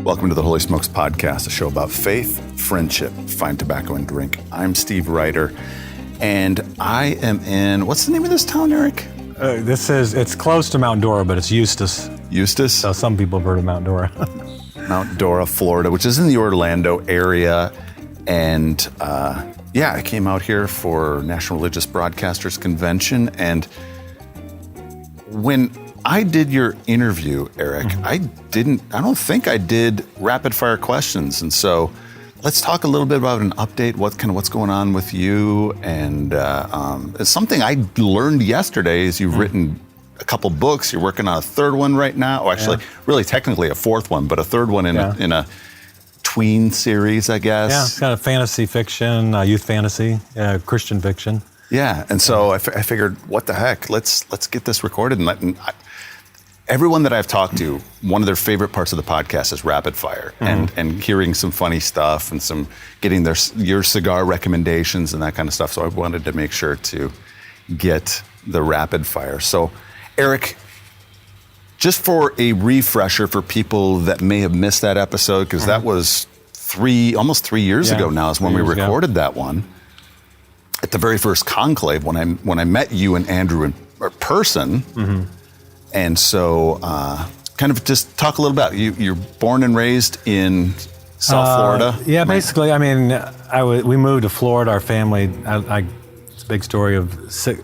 Welcome to the Holy Smokes Podcast, a show about faith, friendship, fine tobacco, and drink. I'm Steve Reiter, and I am in, what's the name of this town, Eric? It's close to Mount Dora, but it's Eustis. Eustis? So some people have heard of Mount Dora. Mount Dora, Florida, which is in the Orlando area. And I came out here for National Religious Broadcasters Convention. And when I did your interview, Eric, I don't think I did rapid fire questions. And so let's talk a little bit about an update, what's going on with you. And it's something I learned yesterday is you've written a couple books. You're working on a third one right now. Really technically a fourth one, but a third one in a tween series, I guess. Yeah, it's kind of fantasy fiction, youth fantasy, Christian fiction. Yeah, and so I figured, what the heck? Let's get this recorded. And everyone that I've talked to, one of their favorite parts of the podcast is rapid fire, and hearing some funny stuff and some getting your cigar recommendations and that kind of stuff. So I wanted to make sure to get the rapid fire. So, Eric, just for a refresher for people that may have missed that episode, because that was almost 3 years ago now is when we recorded that one. At the very first conclave, when I met you and Andrew in person. And so, kind of just talk a little about you're born and raised in South Florida. Yeah, basically. I mean, we moved to Florida. Our family. It's a big story of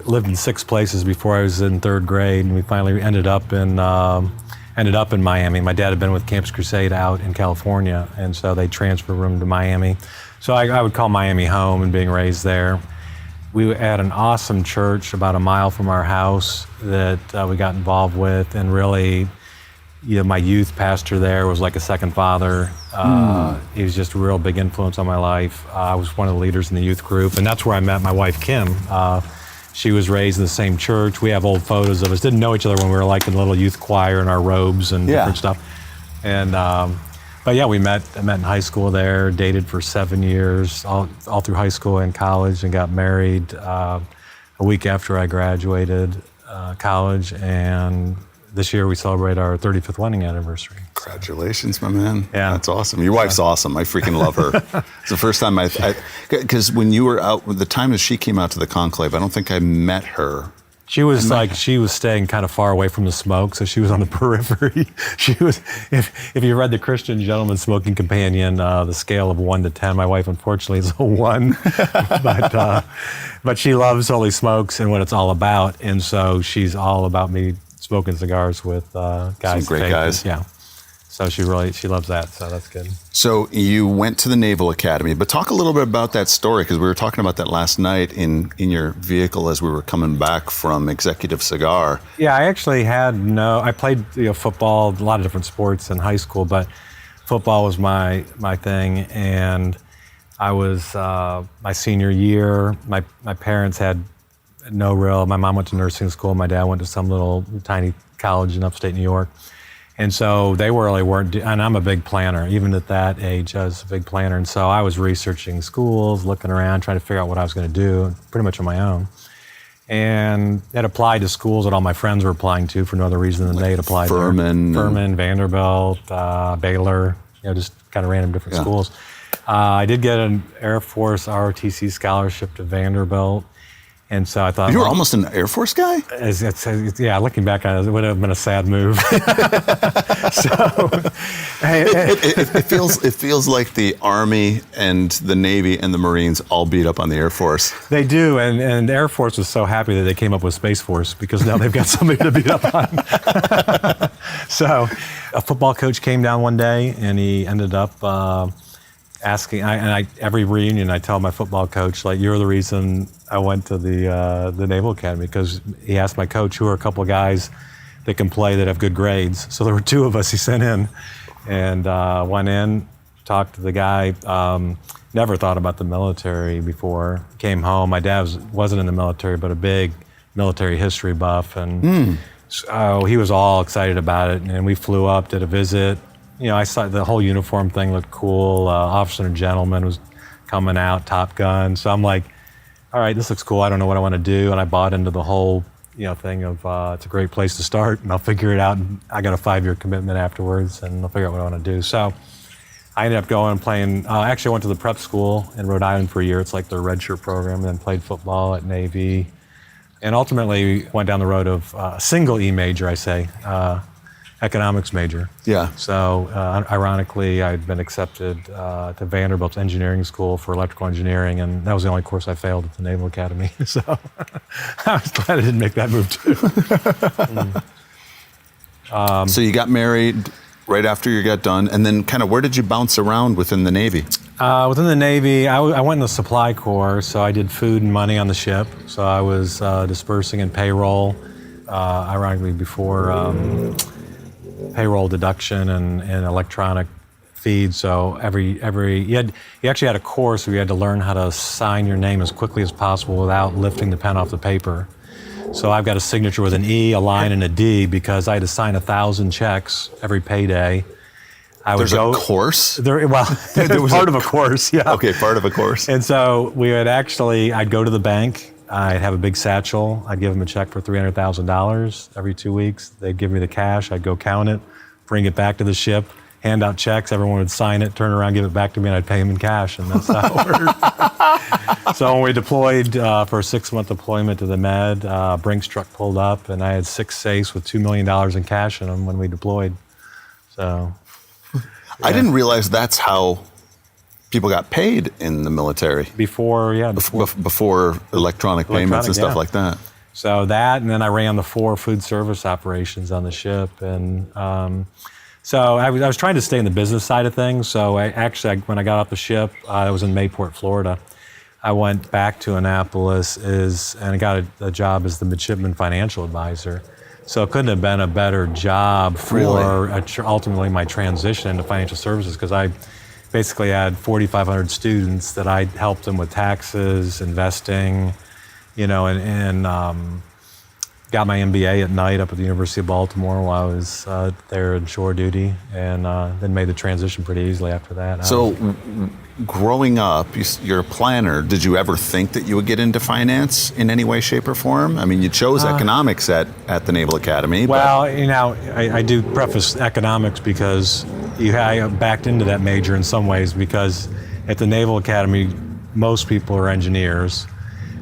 lived in 6 places before I was in 3rd grade, and we finally ended up in Miami. My dad had been with Campus Crusade out in California, and so they transferred him to Miami. So I would call Miami home, and being raised there. We had an awesome church about a mile from our house that we got involved with, and really, my youth pastor there was like a second father. He was just a real big influence on my life. I was one of the leaders in the youth group, and that's where I met my wife, Kim. She was raised in the same church. We have old photos of us. Didn't know each other when we were like in a little youth choir in our robes and different stuff. And but yeah, I met in high school there, dated for 7 years, all through high school and college, and got married a week after I graduated college. And this year we celebrate our 35th wedding anniversary. Congratulations, my man. Yeah. That's awesome. Your wife's awesome. I freaking love her. It's the first time because when you were out, the time that she came out to the conclave, I don't think I met her. She was staying kind of far away from the smoke, so she was on the periphery. She was, if you read the Christian Gentleman's Smoking Companion, the scale of 1 to 10, my wife unfortunately is a 1, but she loves Holy Smokes and what it's all about, and so she's all about me smoking cigars with guys. Some great guys. Yeah. So she loves that, so that's good. So you went to the Naval Academy, but talk a little bit about that story, because we were talking about that last night in your vehicle as we were coming back from Executive Cigar. Yeah, I actually I played football, a lot of different sports in high school, but football was my thing, and I was, my senior year, my parents had my mom went to nursing school, my dad went to some little tiny college in upstate New York. And so they weren't, and I'm a big planner. Even at that age, I was a big planner. And so I was researching schools, looking around, trying to figure out what I was going to do, pretty much on my own. And it applied to schools that all my friends were applying to for no other reason than they had applied to. Furman, Vanderbilt, Baylor, just kind of random different schools. I did get an Air Force ROTC scholarship to Vanderbilt. And so I thought... You were almost an Air Force guy? Looking back on it, it would have been a sad move. It feels like the Army and the Navy and the Marines all beat up on the Air Force. They do, and the Air Force was so happy that they came up with Space Force, because now they've got somebody to beat up on. So a football coach came down one day, and he ended up... asking, every reunion I tell my football coach, like, you're the reason I went to the Naval Academy, because he asked my coach who are a couple of guys that can play that have good grades. So there were 2 of us he sent in, and went in, talked to the guy, never thought about the military before, came home. My dad wasn't in the military, but a big military history buff, and so he was all excited about it, and we flew up, did a visit. I saw the whole uniform thing looked cool. Officer and Gentleman was coming out, Top Gun. So I'm like, all right, this looks cool. I don't know what I want to do. And I bought into the whole, thing of it's a great place to start, and I'll figure it out. And I got a 5-year commitment afterwards, and I'll figure out what I want to do. So I ended up going and playing. Actually, I went to the prep school in Rhode Island for a year. It's like their redshirt program, and then played football at Navy, and ultimately went down the road of a single E major, I say, economics major. Yeah. So ironically, I'd been accepted to Vanderbilt's engineering school for electrical engineering, and that was the only course I failed at the Naval Academy. So I was glad I didn't make that move too. So you got married right after you got done, and then kind of where did you bounce around within the Navy? Within the Navy, I went in the supply corps, so I did food and money on the ship. So I was dispersing in payroll, ironically before payroll deduction and electronic feed. So you actually had a course where you had to learn how to sign your name as quickly as possible without lifting the pen off the paper. So I've got a signature with an E, a line, and a D because I had to sign 1,000 checks every payday. There's a course? There was part of a course, yeah. Okay, part of a course. And so I'd go to the bank. I'd have a big satchel. I'd give them a check for $300,000 every 2 weeks. They'd give me the cash. I'd go count it, bring it back to the ship, hand out checks. Everyone would sign it, turn around, give it back to me, and I'd pay them in cash. And that's how it worked. So when we deployed for a 6-month deployment to the Med, Brinks truck pulled up, and I had 6 safes with $2 million in cash in them when we deployed. So yeah. I didn't realize that's how people got paid in the military. Before electronic payments and stuff like that. So that, and then I ran the 4 food service operations on the ship. And so I was trying to stay in the business side of things. So when I got off the ship, I was in Mayport, Florida. I went back to Annapolis and I got a job as the midshipman financial advisor. So it couldn't have been a better job for ultimately my transition into financial services, because I basically had 4,500 students that I helped them with taxes, investing, and got my MBA at night up at the University of Baltimore while I was there in shore duty, and then made the transition pretty easily after that. So growing up, you're a planner. Did you ever think that you would get into finance in any way, shape, or form? I mean, you chose economics at the Naval Academy. Well, I do preface economics because I backed into that major in some ways, because at the Naval Academy, most people are engineers.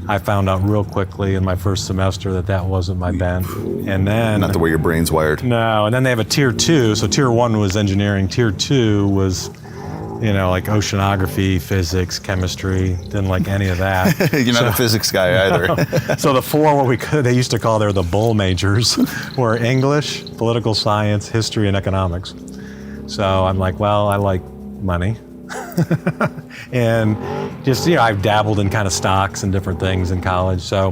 I found out real quickly in my first semester that wasn't my bent. And then... Not the way your brain's wired. No, and then they have a tier 2. So tier 1 was engineering. Tier 2 was, like oceanography, physics, chemistry. Didn't like any of that. You're not a physics guy either. So the 4, they used to call the bull majors, were English, political science, history, and economics. So I'm like, well, I like money. And just, I've dabbled in kind of stocks and different things in college. So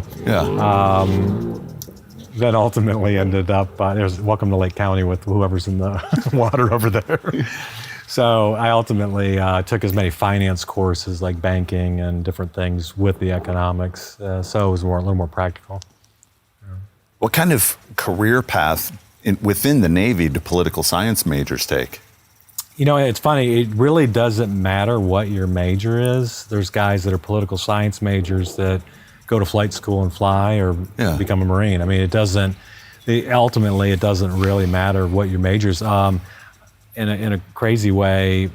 then ultimately ended up, there's Welcome to Lake County with whoever's in the water over there. So I ultimately took as many finance courses like banking and different things with the economics. So it was a little more practical. What kind of career path within the Navy do political science majors take? It's funny. It really doesn't matter what your major is. There's guys that are political science majors that go to flight school and fly or become a Marine. I mean, ultimately, it doesn't really matter what your major is. In a crazy way,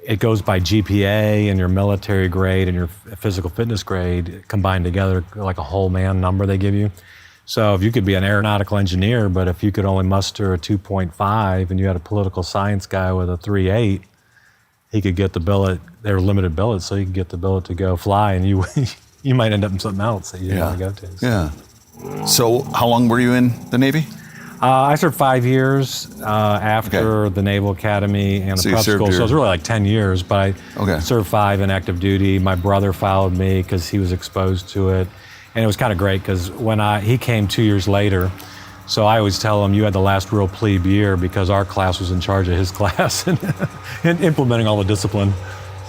it goes by GPA and your military grade and your physical fitness grade combined together, like a whole man number they give you. So if you could be an aeronautical engineer, but if you could only muster a 2.5 and you had a political science guy with a 3.8, he could get the billet. They were limited billets, so he could get the billet to go fly, and you might end up in something else that you didn't want to go to. So. Yeah. So how long were you in the Navy? I served 5 years after the Naval Academy and the prep school. So it was really like 10 years, but I served 5 in active duty. My brother followed me because he was exposed to it. And it was kind of great because he came 2 years later, so I always tell him, you had the last real plebe year because our class was in charge of his class and implementing all the discipline.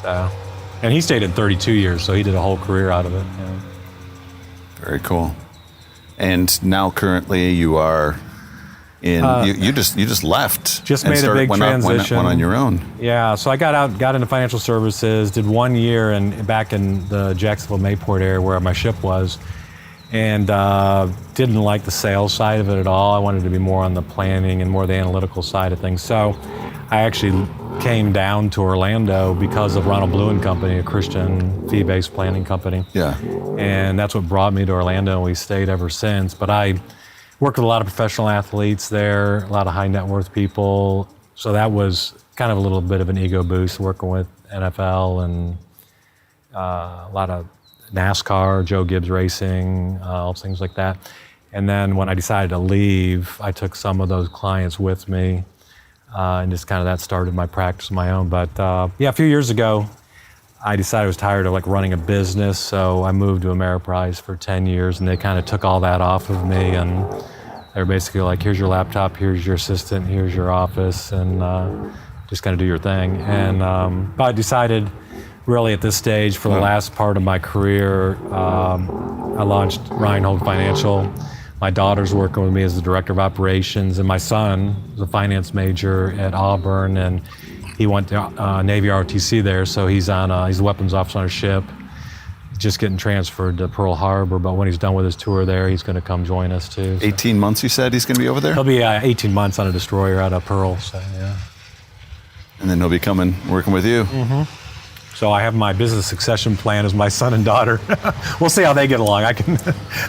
So, and he stayed in 32 years, so he did a whole career out of it. Yeah. Very cool. And now currently you are in, you just left. Just made a big transition. Went on your own. Yeah, so I got into financial services, did 1 year back in the Jacksonville Mayport area where my ship was. and didn't like the sales side of it at all. I wanted to be more on the planning and more the analytical side of things. So I actually came down to Orlando because of Ronald Blue and Company, a Christian fee-based planning company. Yeah. And that's what brought me to Orlando, and we stayed ever since. But I worked with a lot of professional athletes there, a lot of high net worth people. So that was kind of a little bit of an ego boost, working with NFL and a lot of NASCAR, Joe Gibbs Racing, all things like that. And then when I decided to leave, I took some of those clients with me, and just kind of that started my practice of my own. But yeah, a few years ago, I decided I was tired of like running a business, so I moved to Ameriprise for 10 years, and they kind of took all that off of me, and they were basically like, here's your laptop, here's your assistant, here's your office, and just kind of do your thing. And but I decided really at this stage, for the last part of my career, I launched Reinhold Financial. My daughter's working with me as the director of operations, and my son is a finance major at Auburn, and he went to Navy ROTC there, so he's a weapons officer on a ship, just getting transferred to Pearl Harbor. But when he's done with his tour there, he's going to come join us too. So. 18 months, you said he's going to be over there? He'll be 18 months on a destroyer out of Pearl, so yeah. And then he'll be coming, working with you. Mm-hmm. So I have my business succession plan as my son and daughter. We'll see how they get along.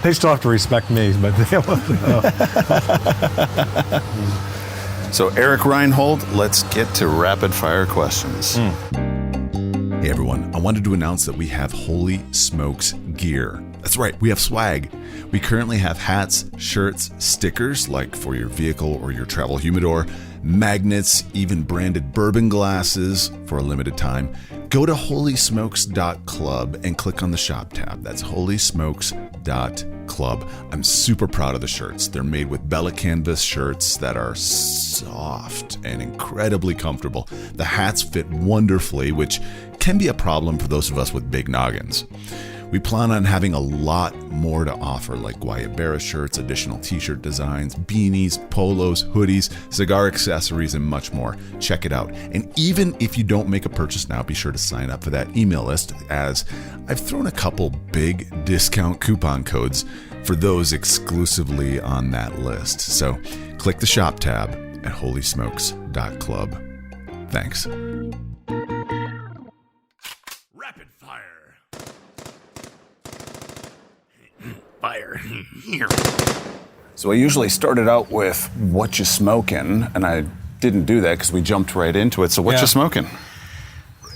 They still have to respect me, but they So Eric Reinhold, let's get to rapid fire questions. Hey everyone, I wanted to announce that we have Holy Smokes gear. That's right, we have swag. We currently have hats, shirts, stickers like for your vehicle or your travel humidor, magnets, even branded bourbon glasses for a limited time. Go to holysmokes.club and click on the shop tab. That's holysmokes.club. I'm super proud of the shirts. They're made with Bella canvas shirts that are soft and incredibly comfortable. The hats fit wonderfully, which can be a problem for those of us with big noggins. We plan on having a lot more to offer, like Guayabera shirts, additional t-shirt designs, beanies, polos, hoodies, cigar accessories, and much more. Check it out. And even if you don't make a purchase now, be sure to sign up for that email list, as I've thrown a couple big discount coupon codes for those exclusively on that list. So click the shop tab at holysmokes.club. Thanks. Rapid fire. Fire here. So I usually started out with what you smoking, and I didn't do that because we jumped right into it. So what you smoking?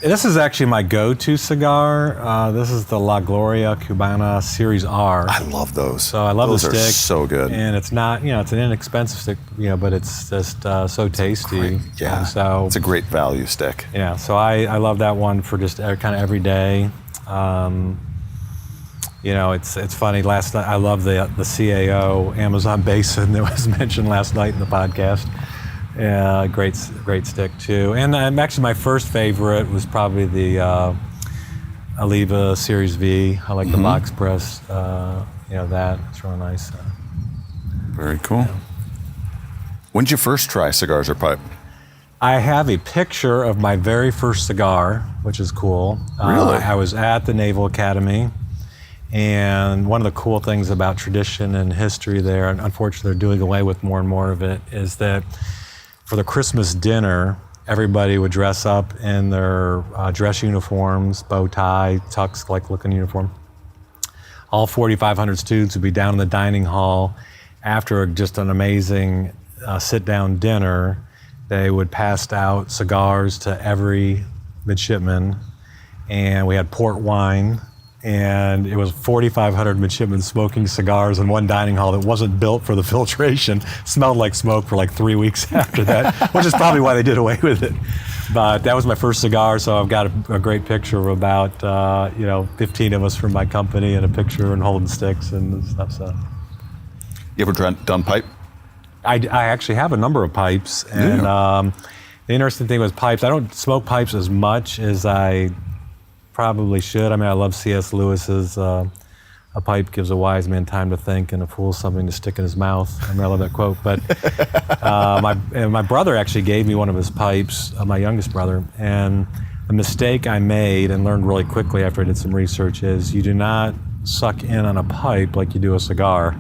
This is actually my go-to cigar. This is the La Gloria Cubana Series R. I love those. So I love those the stick. Those are so good. And it's not, it's an inexpensive stick, but it's just so tasty. Yeah, so it's a great value stick. Yeah, so I love that one for just kind of every day. It's funny. Last night, I love the CAO Amazon Basin that was mentioned last night in the podcast. Yeah, great stick too. And actually, my first favorite was probably the Oliva Series V. I like the box press. That it's really nice. Very cool. Yeah. When did you first try cigars or pipe? I have a picture of my very first cigar, which is cool. Really? I was at the Naval Academy. And one of the cool things about tradition and history there, and unfortunately they're doing away with more and more of it, is that for the Christmas dinner, everybody would dress up in their dress uniforms, bow tie, tux-like looking uniform. All 4,500 students would be down in the dining hall after just an amazing sit-down dinner. They would pass out cigars to every midshipman, and we had port wine. And it was 4,500 midshipmen smoking cigars in one dining hall that wasn't built for the filtration. Smelled like smoke for like 3 weeks after that, which is probably why they did away with it. But that was my first cigar, so I've got a great picture of about 15 of us from my company, and a picture and holding sticks and stuff. So, you ever done pipe? I actually have a number of pipes, and the interesting thing with pipes, I don't smoke pipes as much as I probably should. I mean, I love C.S. Lewis's "A pipe gives a wise man time to think, and a fool something to stick in his mouth." I mean, I love that quote. But my brother actually gave me one of his pipes, my youngest brother, and the mistake I made and learned really quickly after I did some research is you do not suck in on a pipe like you do a cigar.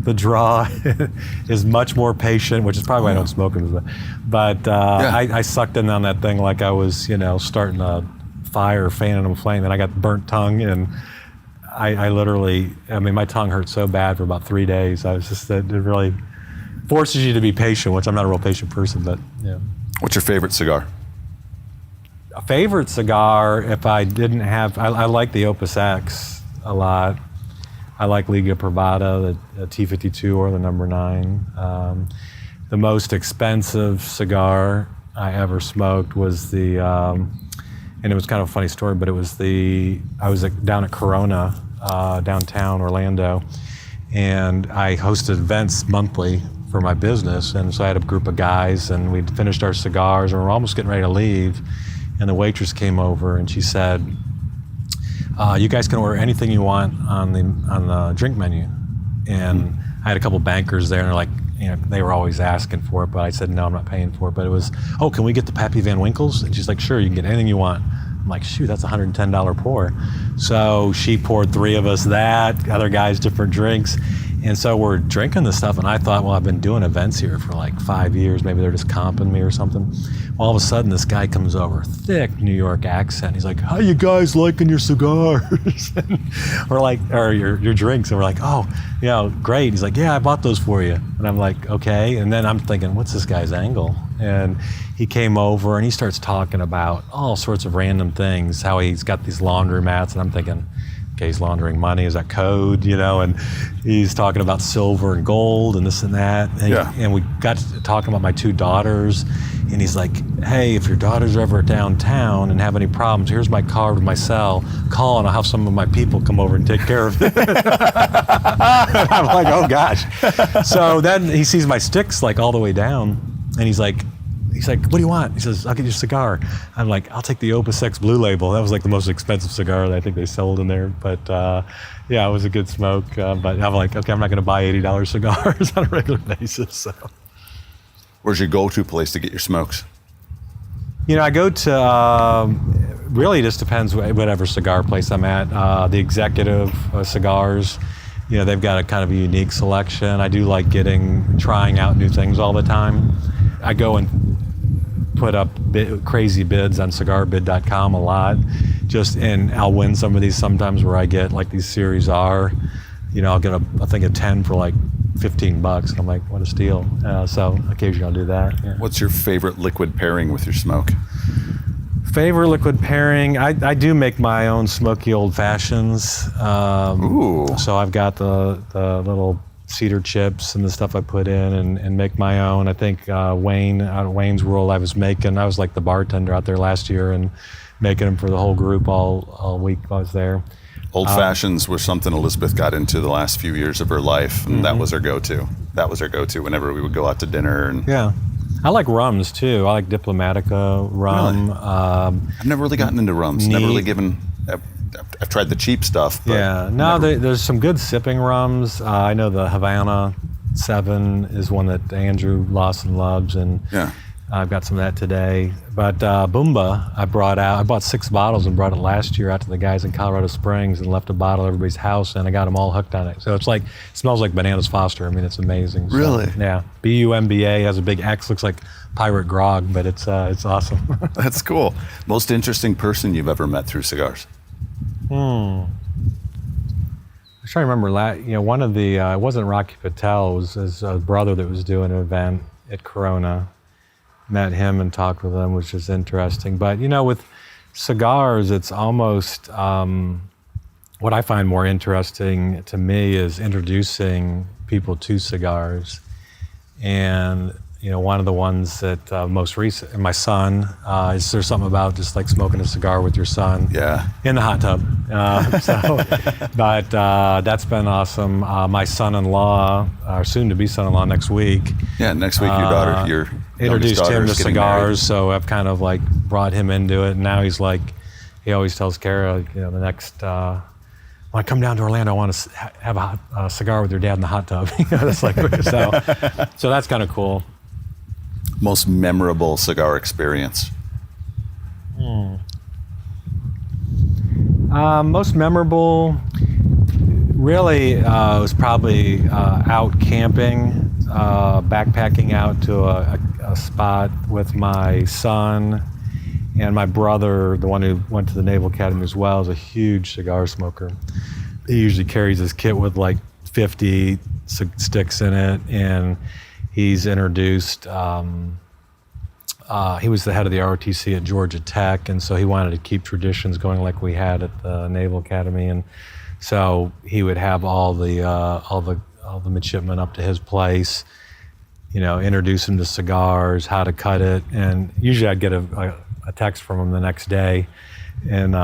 The draw is much more patient, which is probably why I don't smoke them. But I sucked in on that thing like I was, starting a fire, fanning a flame, and I got burnt tongue, and I literally, my tongue hurt so bad for about 3 days. I was just, it really forces you to be patient, which I'm not a real patient person, but yeah. What's your favorite cigar? A favorite cigar, if I didn't have, I like the Opus X a lot. I like Liga Privada, the T52 or the number 9. The most expensive cigar I ever smoked was and it was kind of a funny story, but it was I was down at Corona, downtown Orlando, and I hosted events monthly for my business, and so I had a group of guys, and we'd finished our cigars, and we were almost getting ready to leave, and the waitress came over, and she said, you guys can order anything you want on the drink menu. And I had a couple bankers there, and they're like, they were always asking for it, but I said, no, I'm not paying for it. But it was, can we get the Pappy Van Winkles? And she's like, sure, you can get anything you want. I'm like, shoot, that's $110 pour. So she poured 3 of us that, other guys different drinks. And so we're drinking this stuff, and I thought, well, I've been doing events here for like 5 years. Maybe they're just comping me or something. Well, all of a sudden, this guy comes over, thick New York accent. He's like, how you guys liking your cigars? We're like, or your drinks. And we're like, oh, great. He's like, yeah, I bought those for you. And I'm like, okay. And then I'm thinking, what's this guy's angle? And he came over, and he starts talking about all sorts of random things, how he's got these laundromats. And I'm thinking, okay, he's laundering money, is that code, and he's talking about silver and gold and this and that. And we got to talking about my 2 daughters, and he's like, hey, if your daughters are ever downtown and have any problems, here's my card with my cell, call and I'll have some of my people come over and take care of it. I'm like, oh gosh. So then he sees my sticks like all the way down, and he's like, what do you want? He says, I'll get you a cigar. I'm like, I'll take the Opus X Blue Label. That was like the most expensive cigar that I think they sold in there. But it was a good smoke. But I'm like, okay, I'm not going to buy $80 cigars on a regular basis. So. Where's your go-to place to get your smokes? I go to, really just depends whatever cigar place I'm at. The Executive Cigars, they've got a kind of a unique selection. I do like trying out new things all the time. I go and put up crazy bids on cigarbid.com a lot, and I'll win some of these sometimes where I get like these Series R, I'll get a thing of 10 for like $15, and I'm like, what a steal. So occasionally I'll do that. Yeah. What's your favorite liquid pairing with your smoke? Favorite liquid pairing, I do make my own smoky old fashions. Ooh. So I've got the little cedar chips and the stuff I put in and make my own. I think Wayne, out of Wayne's World, I was like the bartender out there last year and making them for the whole group all week I was there. Old fashions were something Elizabeth got into the last few years of her life, and that was her go-to. That was her go-to whenever we would go out to dinner. And yeah. I like rums too. I like Diplomatica rum. Really? I've never really gotten into rums. Never really given. I've tried the cheap stuff. But there's some good sipping rums. I know the Havana 7 is one that Andrew Lawson loves, and I've got some of that today. But Boomba, I bought 6 bottles and brought it last year out to the guys in Colorado Springs and left a bottle at everybody's house, and I got them all hooked on it. So it smells like Bananas Foster. I mean, it's amazing. So, really? Yeah. BUMBA has a big X, looks like pirate grog, but it's awesome. That's cool. Most interesting person you've ever met through cigars? I'm trying to remember. One of the it wasn't Rocky Patel. It was his brother that was doing an event at Corona. Met him and talked with him, which is interesting. But with cigars, it's almost what I find more interesting to me is introducing people to cigars. And one of the ones that most recent, my son, is there something about just like smoking a cigar with your son? Yeah. In the hot tub. But that's been awesome. My son-in-law, or soon-to-be son-in-law next week. Yeah, next week your introduced him to cigars, so I've kind of like brought him into it. And now he's like, he always tells Kara, the next, when I come down to Orlando, I want to have a cigar with your dad in the hot tub. That's like, so that's kind of cool. Most memorable cigar experience? Most memorable, Really, it was probably out camping, backpacking out to a spot with my son and my brother, the one who went to the Naval Academy as well, is a huge cigar smoker. He usually carries his kit with like 50 sticks in it, and he's introduced, he was the head of the ROTC at Georgia Tech, and so he wanted to keep traditions going like we had at the Naval Academy, and so he would have all the midshipmen up to his place, introduce him to cigars, how to cut it, and usually I'd get a text from him the next day, and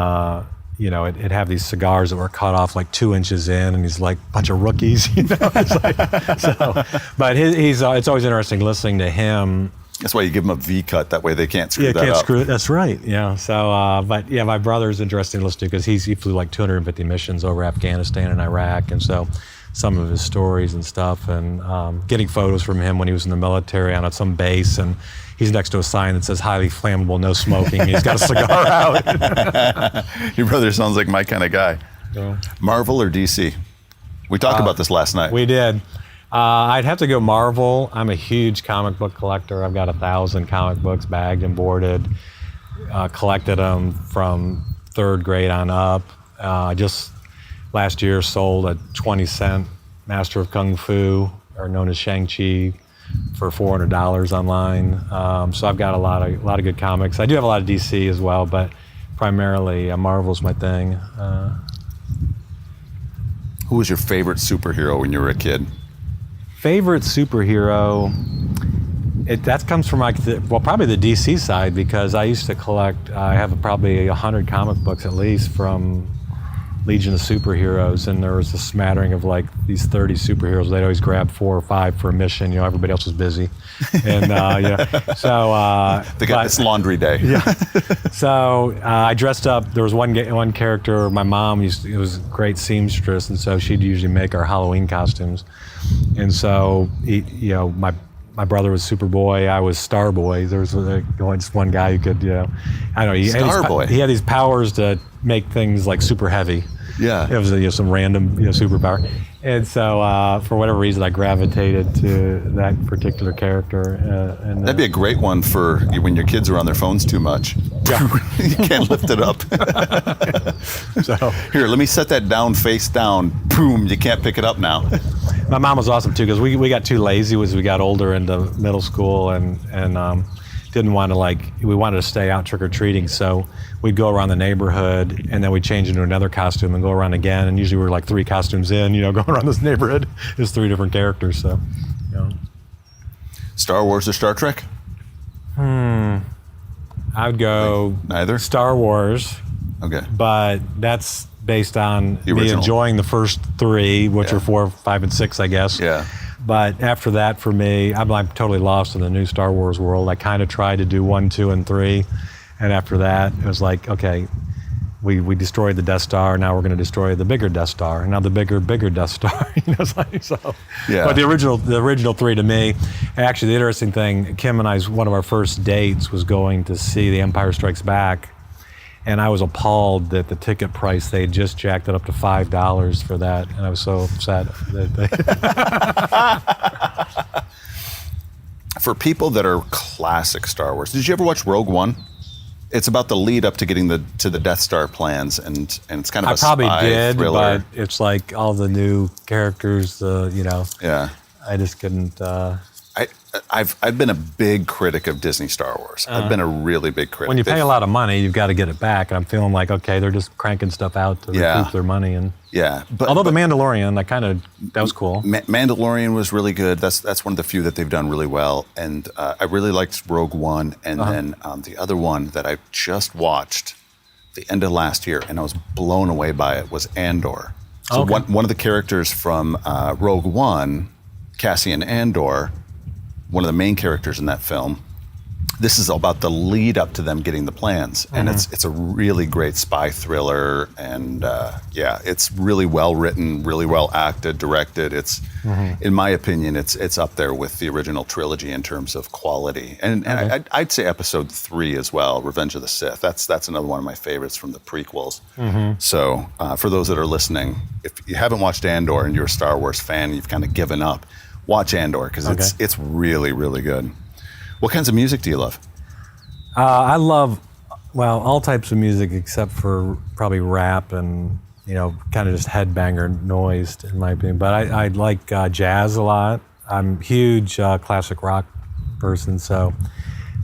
it'd have these cigars that were cut off like 2 inches in, and he's like a bunch of rookies, It's like, so, but he's it's always interesting listening to him. That's why you give them a V cut. That way they can't screw that up. That's right. Yeah. So, but yeah, my brother's interesting to listen to because he flew like 250 missions over Afghanistan and Iraq, and so some of his stories and stuff, and getting photos from him when he was in the military on some base, and he's next to a sign that says highly flammable, no smoking. He's got a cigar out. Your brother sounds like my kind of guy. Yeah. Marvel or DC? We talked about this last night. We did. I'd have to go Marvel. I'm a huge comic book collector. I've got 1,000 comic books bagged and boarded. Collected them from 3rd grade on up. Just last year sold a 20-cent Master of Kung Fu, or known as Shang-Chi, for $400 online. So I've got a lot of good comics. I do have a lot of DC as well, but primarily Marvel's my thing. Who was your favorite superhero when you were a kid? Favorite superhero? That comes from probably the DC side, because I used to collect. I have probably 100 comic books at least from Legion of Superheroes, and there was a smattering of like these 30 superheroes. They'd always grab 4 or 5 for a mission. Everybody else was busy, and so they got this laundry day. Yeah. So I dressed up. There was one character. My mom was a great seamstress, and so she'd usually make our Halloween costumes. And so my brother was Superboy. I was Starboy. There was just one guy who could, I don't know. Starboy. He had these powers to make things like super heavy. Yeah. It was some random superpower. And so for whatever reason, I gravitated to that particular character. That'd be a great one for when your kids are on their phones too much. Yeah. You can't lift it up. So here, let me set that down face down. Boom, you can't pick it up now. my mom was awesome too, because we got too lazy as we got older into middle school, and didn't want to we wanted to stay out trick-or-treating, so we'd go around the neighborhood and then we'd change into another costume and go around again, and usually we were like 3 costumes in, going around this neighborhood. There's 3 different characters, so. Star Wars or Star Trek? I would go neither. Star Wars. Okay. But that's based on the me enjoying the first 3, which are 4, 5, and 6, I guess. Yeah. But after that, for me, I'm totally lost in the new Star Wars world. I kind of tried to do 1, 2, and 3, and after that, it was like, okay, we destroyed the Death Star. Now we're going to destroy the bigger Death Star, and now the bigger Death Star. So. Yeah. But the original 3 to me, actually, the interesting thing, Kim and I's one of our first dates was going to see The Empire Strikes Back. And I was appalled that the ticket price, they had just jacked it up to $5 for that. And I was so upset. For people that are classic Star Wars, did you ever watch Rogue One? It's about the lead up to getting to the Death Star plans, and it's kind of a spy thriller. I probably did, but it's like all the new characters, Yeah. I just couldn't. I've been a big critic of Disney Star Wars. I've been a really big critic. When you pay a lot of money, you've got to get it back. And I'm feeling like, okay, they're just cranking stuff out to recoup their money. And but although The Mandalorian, that was cool. Mandalorian was really good. That's one of the few that they've done really well. And I really liked Rogue One. And then the other one that I just watched the end of last year, and I was blown away by it, was Andor. So one of the characters from Rogue One, Cassian Andor, one of the main characters in that film, this is about the lead up to them getting the plans. And it's a really great spy thriller, and it's really well written, really well acted, directed. It's in my opinion, it's up there with the original trilogy in terms of quality. And I'd say episode 3 as well, Revenge of the Sith. That's another one of my favorites from the prequels. So for those that are listening, if you haven't watched Andor and you're a Star Wars fan, you've kind of given up, watch Andor because it's really, really good. What kinds of music do you love? I love, all types of music except for probably rap and, kind of just headbanger noise, in my opinion. But I like jazz a lot. I'm a huge classic rock person, so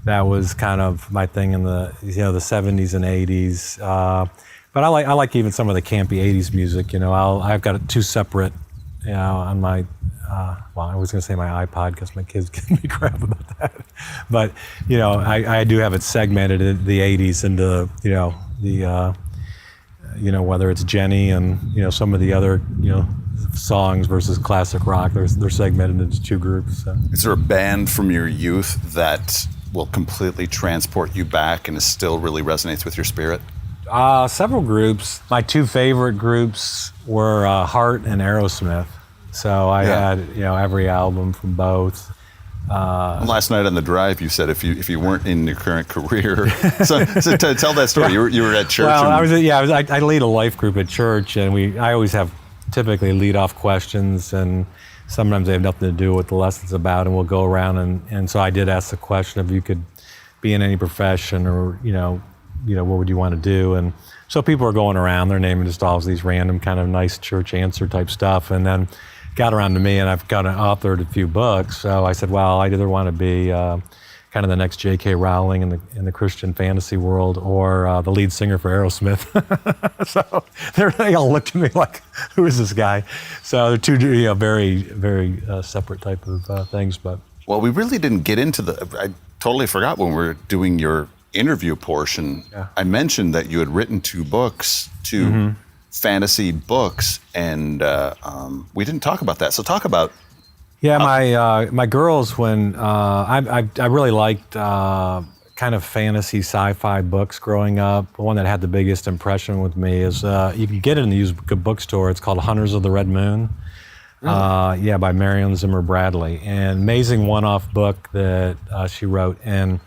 that was kind of my thing in the the 70s and 80s. But I like even some of the campy 80s music. I've got 2 separate, on my. I was going to say my iPod because my kids give me crap about that. But, I do have it segmented in the 80s into, whether it's Jenny and, some of the other, songs versus classic rock. They're segmented into 2 groups. So. Is there a band from your youth that will completely transport you back and still really resonates with your spirit? Several groups. My 2 favorite groups were Heart and Aerosmith. So I had, every album from both. Last night on the drive, you said if you weren't in your current career, so tell that story. You were at church. Well, I lead a life group at church, and I always have typically lead off questions, and sometimes they have nothing to do with the lesson's about, and we'll go around and so I did ask the question if you could be in any profession or what would you want to do, and so people are going around, they're naming just all these random kind of nice church answer type stuff, and then got around to me, and I've got authored a few books. So I said, well, I either want to be kind of the next J.K. Rowling in the Christian fantasy world, or the lead singer for Aerosmith. So they all looked at me like, who is this guy? So they're 2 very, very separate type of things. But we really didn't get into I totally forgot when we were doing your interview portion. Yeah. I mentioned that you had written 2 books, 2 fantasy books, and we didn't talk about that. So talk about. Yeah, my girls, when I really liked kind of fantasy sci-fi books growing up. The one that had the biggest impression with me is you can get it in the used bookstore. It's called Hunters of the Red Moon. Really? By Marion Zimmer Bradley. An amazing one-off book that she wrote, and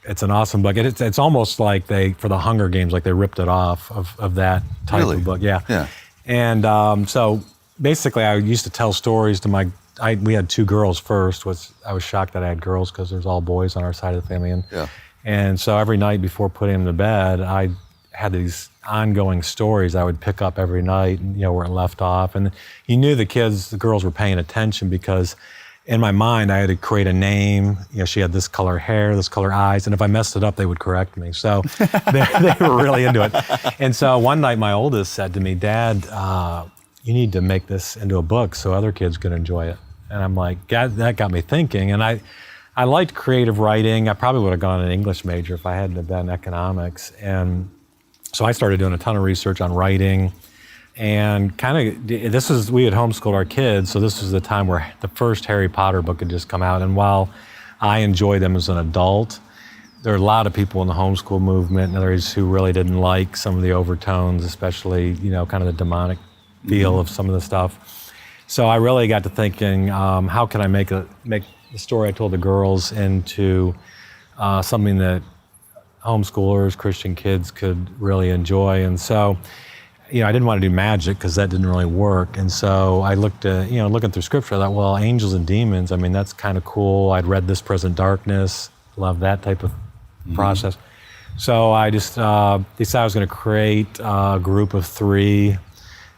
it's an awesome book. It's almost like for the Hunger Games, like they ripped it off of that type of book. Yeah. And so basically I used to tell stories to we had 2 girls first. I was shocked that I had girls because there's all boys on our side of the family. And so every night before putting them to bed, I had these ongoing stories I would pick up every night, where it left off. And you knew the girls were paying attention because in my mind, I had to create a name. She had this color hair, this color eyes, and if I messed it up, they would correct me. So they were really into it. And so one night, my oldest said to me, Dad, you need to make this into a book so other kids could enjoy it. And I'm like, God, that got me thinking. And I liked creative writing. I probably would have gone an English major if I hadn't have done economics. And so I started doing a ton of research on writing. And we had homeschooled our kids, so this was the time where the first Harry Potter book had just come out. And while I enjoyed them as an adult, there are a lot of people in the homeschool movement and others who really didn't like some of the overtones, especially, kind of the demonic feel of some of the stuff. So I really got to thinking, how can I make the story I told the girls into something that homeschoolers, Christian kids could really enjoy. And so I didn't want to do magic because that didn't really work. And so I looked at, looking through scripture, I thought, well, angels and demons, that's kind of cool. I'd read This Present Darkness, love that type of process. So I just decided I was going to create a group of 3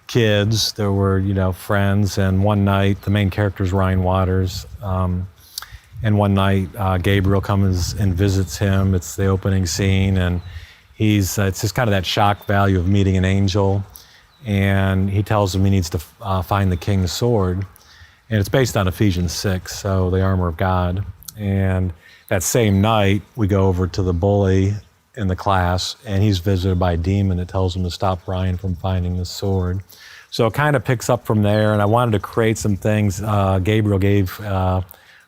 kids. There were, friends. And one night, the main character is Ryan Waters. And one night, Gabriel comes and visits him. It's the opening scene. And it's just kind of that shock value of meeting an angel, and he tells him he needs to find the king's sword, and it's based on Ephesians 6, so the armor of God. And that same night, we go over to the bully in the class, and he's visited by a demon that tells him to stop Ryan from finding the sword. So it kind of picks up from there, and I wanted to create some things. Gabriel gave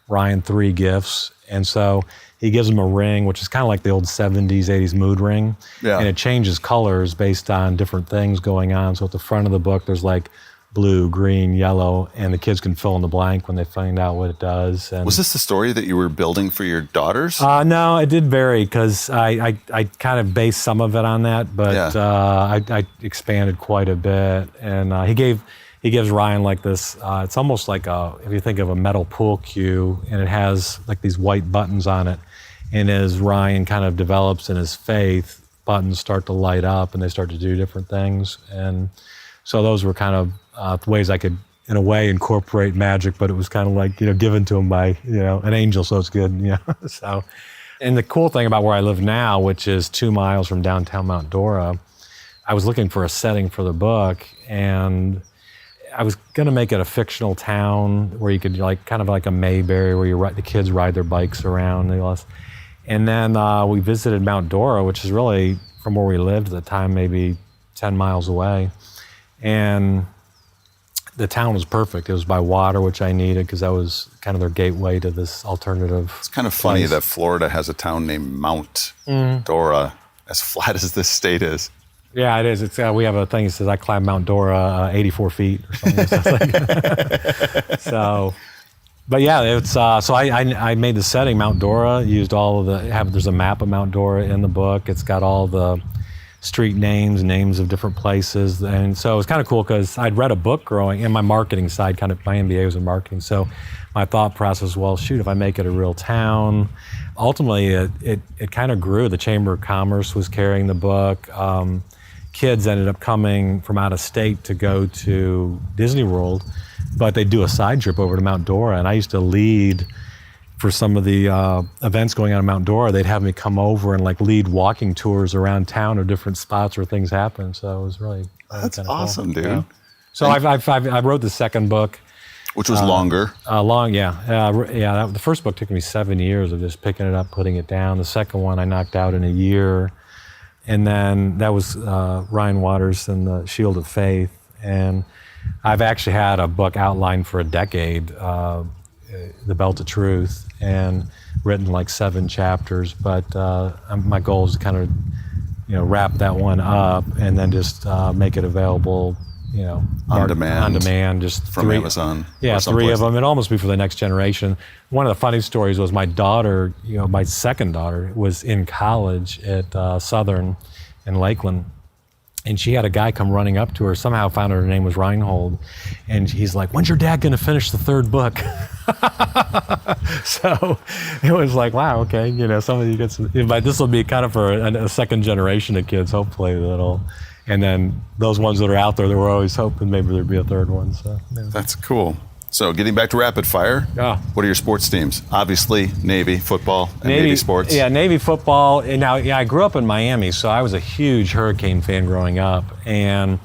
Ryan 3 gifts, and so he gives him a ring, which is kind of like the old 70s, 80s mood ring. Yeah. And it changes colors based on different things going on. So at the front of the book, there's like blue, green, yellow, and the kids can fill in the blank when they find out what it does. And Was this the story that you were building for your daughters? no, it did vary because I kind of based some of it on that, but I expanded quite a bit. And he gives Ryan like this. It's almost like if you think of a metal pool cue, and it has like these white buttons on it. And as Ryan kind of develops in his faith, buttons start to light up and they start to do different things. And so those were kind of ways I could, in a way, incorporate magic, but it was kind of like, given to him by, an angel, so it's good, So, and the cool thing about where I live now, which is 2 miles from downtown Mount Dora, I was looking for a setting for the book, and I was going to make it a fictional town where you could, kind of like a Mayberry, where the kids ride their bikes around. And then we visited Mount Dora, which is really, from where we lived at the time, maybe 10 miles away. And the town was perfect. It was by water, which I needed because that was kind of their gateway to this alternative. It's kind of funny place. that Florida has a town named Mount Dora, as flat as this state is. Yeah, it is. It's we have a thing that says I climbed Mount Dora 84 feet or something. So, but yeah, it's so I made the setting Mount Dora. Used all of there's a map of Mount Dora in the book. It's got all the street names of different places. And so it's kind of cool because I'd read a book growing in my marketing side, kind of my MBA was in marketing. So my thought process, well, shoot, if I make it a real town. Ultimately, it kind of grew. The Chamber of Commerce was carrying the book. Kids ended up coming from out of state to go to Disney World, but they do a side trip over to Mount Dora. And I used to lead for some of the events going on in Mount Dora. They'd have me come over and lead walking tours around town or different spots where things happen. So it was really That's kind of awesome, cool. dude. Yeah. So I wrote the second book. Which was longer. The first book took me 7 years of just picking it up, putting it down. The second one I knocked out in a year. And then that was Ryan Waters and the Shield of Faith. And I've actually had a book outlined for a decade, The Belt of Truth, and written 7 chapters. But my goal is to kind of, wrap that one up and then just make it available, on demand, just from 3, Amazon. Yeah, 3 of them. It'd almost be for the next generation. One of the funny stories was my daughter, my second daughter, was in college at Southern in Lakeland. And she had a guy come running up to her, somehow found out her name was Reinhold. And he's like, when's your dad going to finish the 3rd book? So it was like, wow, okay, somebody gets, but this will be kind of for a second generation of kids, hopefully, and then those ones that are out there, that we're always hoping maybe there'd be a 3rd one. So yeah. That's cool. So getting back to rapid fire, what are your sports teams? Obviously, Navy football and Navy sports. Yeah, Navy football. And now, I grew up in Miami, so I was a huge Hurricane fan growing up. And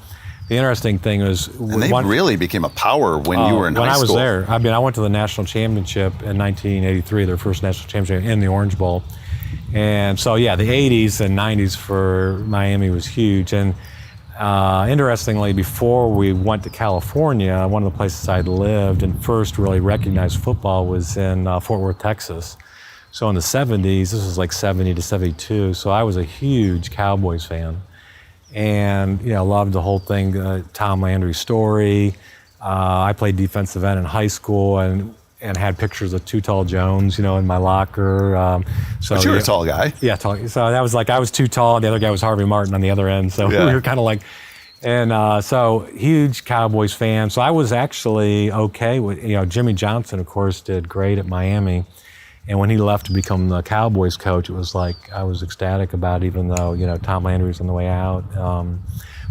the interesting thing was, and they really became a power when you were in high school. When I was there, I went to the national championship in 1983, their first national championship in the Orange Bowl. And so, the 80s and 90s for Miami was huge. And interestingly, before we went to California, one of the places I'd lived and first really recognized football was in Fort Worth, Texas. So in the 70s, this was 70 to 72, so I was a huge Cowboys fan. And, loved the whole thing, Tom Landry's story. I played defensive end in high school and had pictures of Too Tall Jones, in my locker. But you were a tall guy. Yeah, tall. So that was I was too tall, and the other guy was Harvey Martin on the other end. So we were kind of and so huge Cowboys fan. So I was actually okay with, Jimmy Johnson, of course, did great at Miami. And when he left to become the Cowboys coach, it was I was ecstatic about it, even though, Tom Landry was on the way out.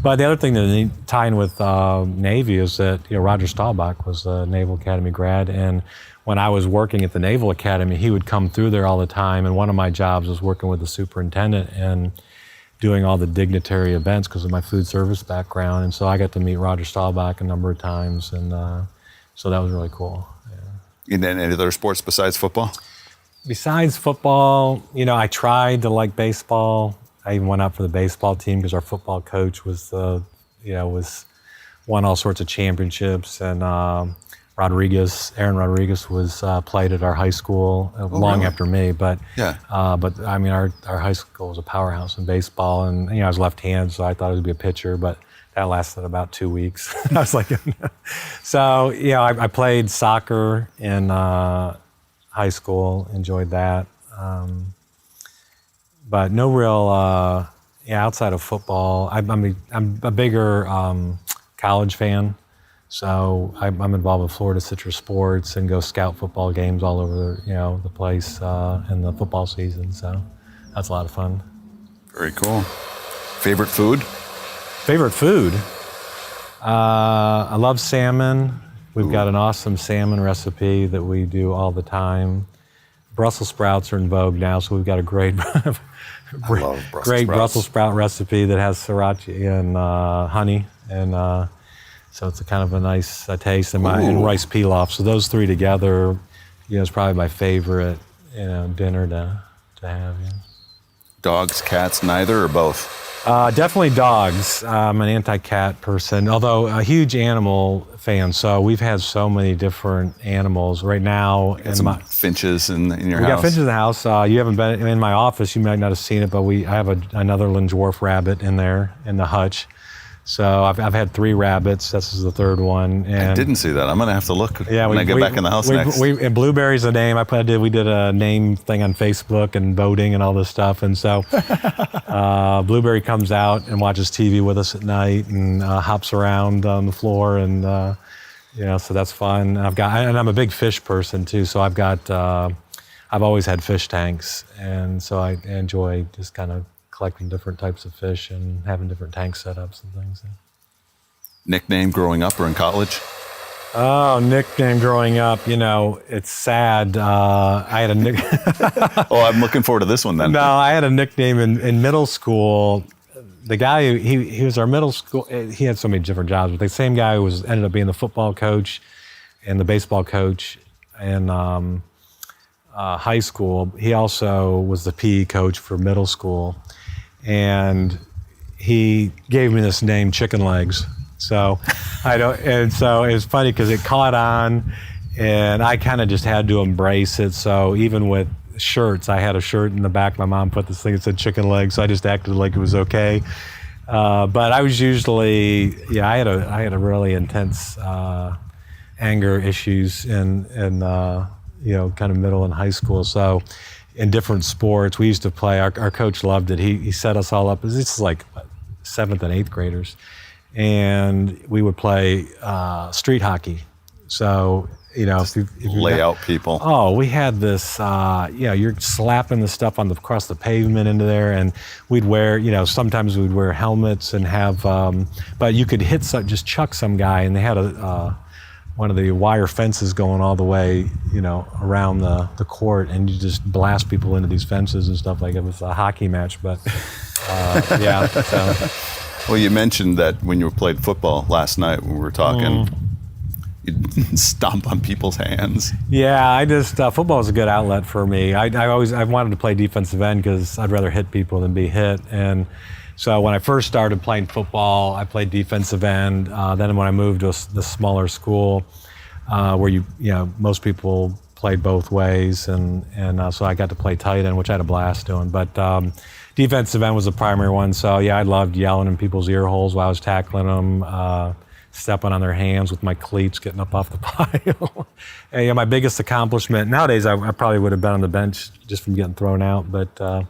But the other thing that tie in with Navy is that Roger Staubach was a Naval Academy grad, and when I was working at the Naval Academy, he would come through there all the time. And one of my jobs was working with the superintendent and doing all the dignitary events because of my food service background. And so I got to meet Roger Staubach a number of times, and so that was really cool. Yeah. And then any other sports besides football? Besides football, I tried to like baseball. I even went out for the baseball team because our football coach was, won all sorts of championships. And our Aaron Rodriguez was played at our high school long really? after me, but Yeah. but I mean our high school was a powerhouse in baseball, and I was left-handed, so I thought it would be a pitcher, but that lasted about 2 weeks. I was like, so I played soccer in high school, enjoyed that, but no real outside of football. I'm a bigger college fan. So I'm involved with Florida Citrus Sports and go scout football games all over the place in the football season. So that's a lot of fun. Very cool. Favorite food? Favorite food? I love salmon. We've got an awesome salmon recipe that we do all the time. Brussels sprouts are in vogue now, so we've got a great Brussels sprout recipe that has sriracha and honey and. So it's a kind of a nice taste, and rice pilaf. So those three together, is probably my favorite, dinner to have. Yeah. Dogs, cats, neither, or both? Definitely dogs. I'm an anti-cat person, although a huge animal fan. So we've had so many different animals. Right now, finches in your house. We got finches in the house. You haven't been in my office. You might not have seen it, but I have a Netherland dwarf rabbit in there in the hutch. So I've had 3 rabbits. This is the 3rd one. And I didn't see that. I'm gonna have to look when I get back in the house next. And Blueberry's a name. We did a name thing on Facebook and voting and all this stuff. And so Blueberry comes out and watches TV with us at night and hops around on the floor, and so that's fun. And I'm a big fish person too. So I've always had fish tanks, and so I enjoy just kind of collecting different types of fish and having different tank setups and things. Nickname growing up or in college? Oh, nickname growing up, it's sad. I had a Oh, I'm looking forward to this one then. No, I had a nickname in middle school. The guy, he was our middle school, he had so many different jobs, but the same guy who ended up being the football coach and the baseball coach in high school. He also was the PE coach for middle school. And he gave me this name, Chicken Legs. So so it was funny because it caught on, and I kind of just had to embrace it. So even with shirts, I had a shirt in the back. My mom put this thing that said Chicken Legs, so I just acted like it was okay. But I was usually, I had a really intense anger issues in kind of middle and high school. So. In different sports, we used to play. Our coach loved it. He set us all up. This is like 7th and 8th graders, and we would play street hockey. So if you lay out people. Oh, we had this. You're slapping the stuff across the pavement into there, and we'd wear. Sometimes we'd wear helmets and have. But you could just chuck some guy, and they had one of the wire fences going all the way, around the court, and you just blast people into these fences and stuff like it was a hockey match. But So. Well, you mentioned that when you played football last night when we were talking, you'd stomp on people's hands. Yeah, I just football was a good outlet for me. I wanted to play defensive end because I'd rather hit people than be hit, and. So when I first started playing football, I played defensive end. Then when I moved to the smaller school, where most people played both ways, and so I got to play tight end, which I had a blast doing. But defensive end was the primary one. So I loved yelling in people's ear holes while I was tackling them, stepping on their hands with my cleats, getting up off the pile. And, my biggest accomplishment nowadays, I probably would have been on the bench just from getting thrown out, but.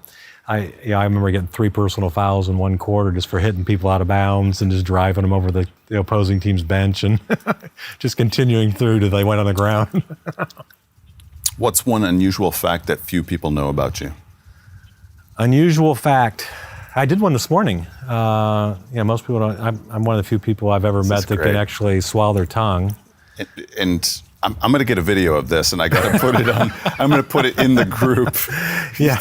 I remember getting 3 personal fouls in 1 quarter just for hitting people out of bounds and just driving them over the opposing team's bench and just continuing through till they went on the ground. What's one unusual fact that few people know about you? Unusual fact. I did one this morning. Most people don't. I'm one of the few people I've ever met that can actually swallow their tongue. And I'm going to get a video of this, and I got to put it on. I'm going to put it in the group. Yeah,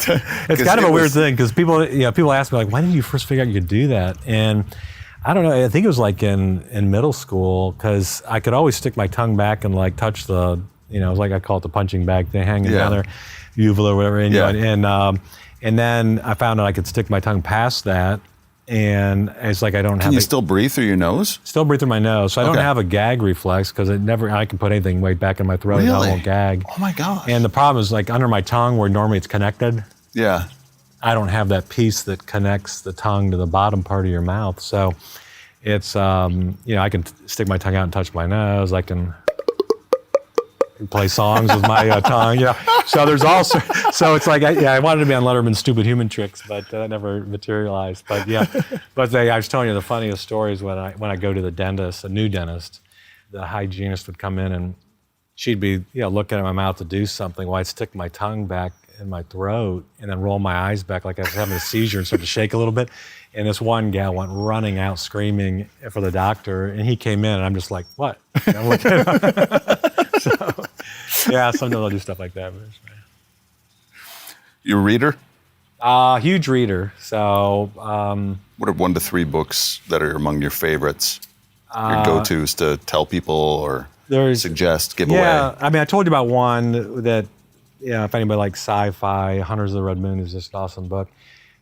it's kind of a weird thing because people ask me like, "Why did you first figure out you could do that?" And I don't know. I think it was like in middle school because I could always stick my tongue back and like touch the, it was like I call it the punching bag thing hanging down there, uvula or whatever. And then I found out I could stick my tongue past that And it's like I don't have. Can you still breathe through your nose? Still breathe through my nose, so I don't Okay. have a gag reflex because I can put anything right back in my throat and I Really? won't gag. Oh my gosh. And the problem is like under my tongue where normally it's connected, Yeah. I don't have that piece that connects the tongue to the bottom part of your mouth. So it's, I can stick my tongue out and touch my nose. I can play songs with my tongue. So there's also, so it's like, I wanted to be on Letterman's Stupid Human Tricks, but that never materialized. But I was telling you the funniest stories when I go to the dentist, a new dentist, the hygienist would come in and she'd be, looking at my mouth to do something while I'd stick my tongue back in my throat and then roll my eyes back like I was having a seizure and start to shake a little bit. And this one gal went running out screaming for the doctor, and he came in, and I'm just like, what? And I'm looking at him. So, sometimes I'll do stuff like that. You a reader? Huge reader. So, What are 1 to 3 books that are among your favorites? Your go-tos to tell people or suggest, give away? Yeah, I mean, I told you about one that, if anybody likes sci-fi, Hunters of the Red Moon is just an awesome book.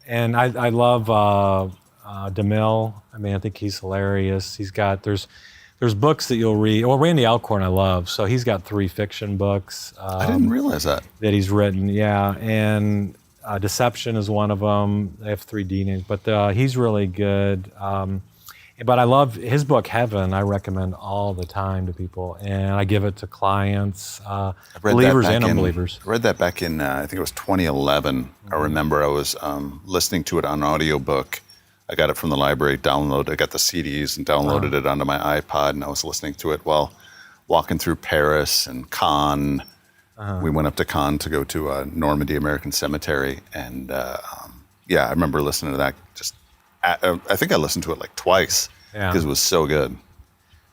And I love DeMille. I mean, I think he's hilarious. He's got, there's books that you'll read. Well, Randy Alcorn I love. So he's got 3 fiction books. I didn't realize that. That he's written, And Deception is one of them. They have 3D names, but he's really good. But I love his book, Heaven. I recommend all the time to people. And I give it to clients, believers and unbelievers. I read that back in, I think it was 2011. Mm-hmm. I remember I was listening to it on audiobook. I got it from the library, I got the CDs and downloaded it onto my iPod, and I was listening to it while walking through Paris and Cannes. We went up to Cannes to go to Normandy American Cemetery, and I remember listening to that. I think I listened to it like twice because it was so good.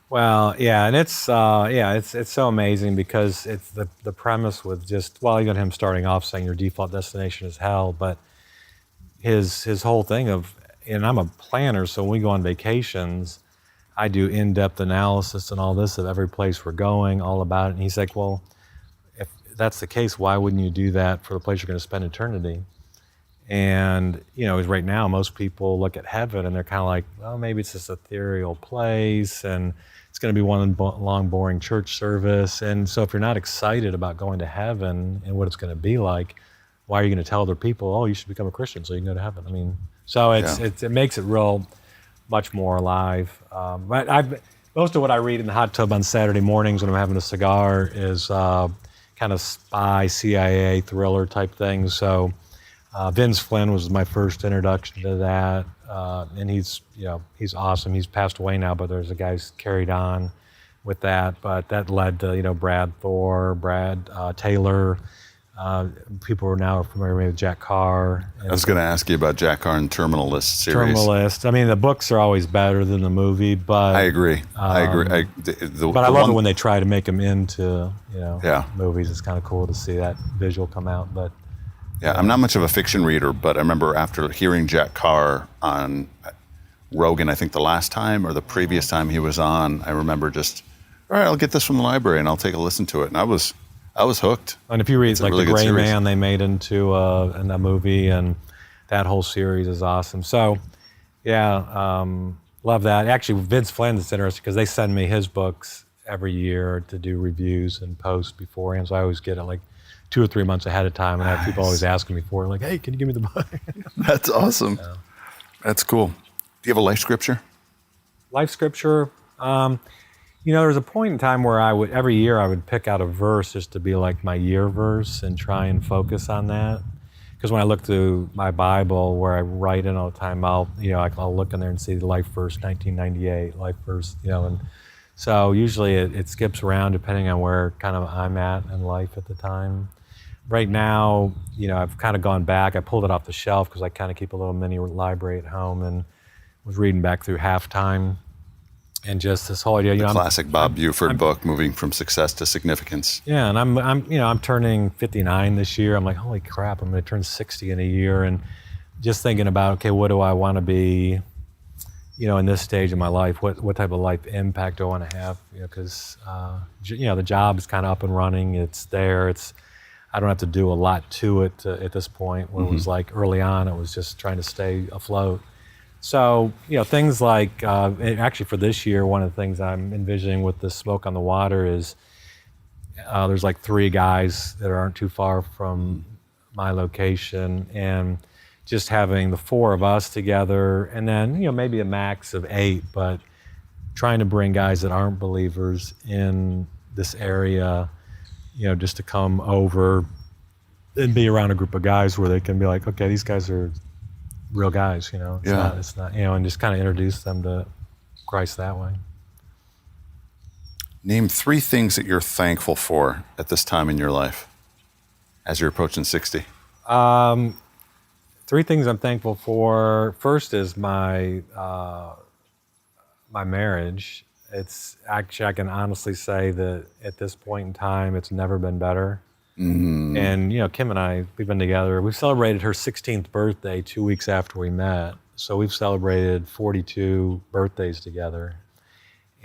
Well, and it's so amazing because it's the premise with just, even him starting off saying your default destination is hell, but his whole thing of, and I'm a planner, so when we go on vacations, I do in-depth analysis and all this of every place we're going, all about it. And he's like, well, if that's the case, why wouldn't you do that for the place you're going to spend eternity? And, right now, most people look at heaven and they're kind of like, well, maybe it's this ethereal place and it's going to be one long, boring church service. And so if you're not excited about going to heaven and what it's going to be like, why are you going to tell other people, oh, you should become a Christian so you can go to heaven? I mean, so it makes it much more alive. But most of what I read in the hot tub on Saturday mornings when I'm having a cigar is kind of spy, CIA, thriller type things. So Vince Flynn was my first introduction to that, and he's awesome. He's passed away now, but there's a guy who's carried on with that. But that led to Brad Thor, Brad Taylor. People are now familiar with Jack Carr. I was going to ask you about Jack Carr and Terminal List series. Terminal List. I mean, the books are always better than the movie, but I agree. But I love it when they try to make them into movies. It's kind of cool to see that visual come out, but. Yeah, I'm not much of a fiction reader, but I remember after hearing Jack Carr on Rogan, I think the last time or the previous time he was on, I remember just, all right, I'll get this from the library and I'll take a listen to it. And I was hooked. And if you read really The Gray series. Man they made into in a movie, and that whole series is awesome. So, love that. Actually, Vince Flynn is interesting because they send me his books every year to do reviews and post beforehand. So I always get it like 2 or 3 months ahead of time, and I have people always asking me for it, like, hey, can you give me the book? That's awesome. Yeah. That's cool. Do you have a life scripture? Life scripture? There was a point in time where every year I would pick out a verse just to be like my year verse and try and focus on that. Because when I look through my Bible where I write in all the time, I'll look in there and see the life verse 1998, life verse, and so usually it skips around depending on where kind of I'm at in life at the time. Right now, I've kind of gone back. I pulled it off the shelf because I kind of keep a little mini library at home and was reading back through Halftime and just this whole idea. The classic Bob Buford book, Moving from Success to Significance. Yeah, and I'm turning 59 this year. I'm like, holy crap, I'm going to turn 60 in a year, and just thinking about, okay, what do I want to be? In this stage of my life, what type of life impact do I want to have? Because the job is kind of up and running. It's there. I don't have to do a lot to it at this point. When it was like early on, it was just trying to stay afloat. So, things like, actually for this year, one of the things I'm envisioning with the Smoke on the Water is there's like 3 guys that aren't too far from my location, and just having the 4 of us together, and then, maybe a max of 8, but trying to bring guys that aren't believers in this area, just to come over and be around a group of guys where they can be like, okay, these guys are real guys, it's not, and just kind of introduce them to Christ that way. Name 3 things that you're thankful for at this time in your life as you're approaching 60. 3 things I'm thankful for. First is my marriage. It's actually, I can honestly say that at this point in time, it's never been better. Mm-hmm. And, Kim and I, we've been together. We celebrated her 16th birthday 2 weeks after we met. So we've celebrated 42 birthdays together.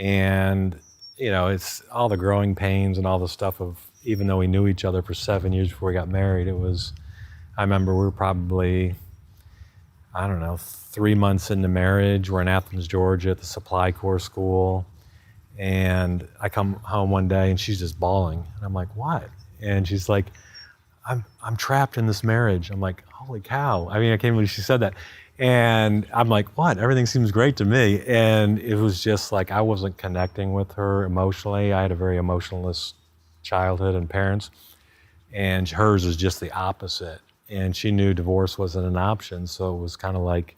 And, it's all the growing pains and all the stuff of, even though we knew each other for 7 years before we got married, I remember we were probably, 3 months into marriage. We're in Athens, Georgia at the Supply Corps school. And I come home one day and she's just bawling. And I'm like, what? And she's like, I'm trapped in this marriage. I'm like, holy cow. I can't believe she said that. And I'm like, what? Everything seems great to me. And it was just like, I wasn't connecting with her emotionally. I had a very emotionless childhood and parents. And hers is just the opposite. And she knew divorce wasn't an option. So it was kind of like,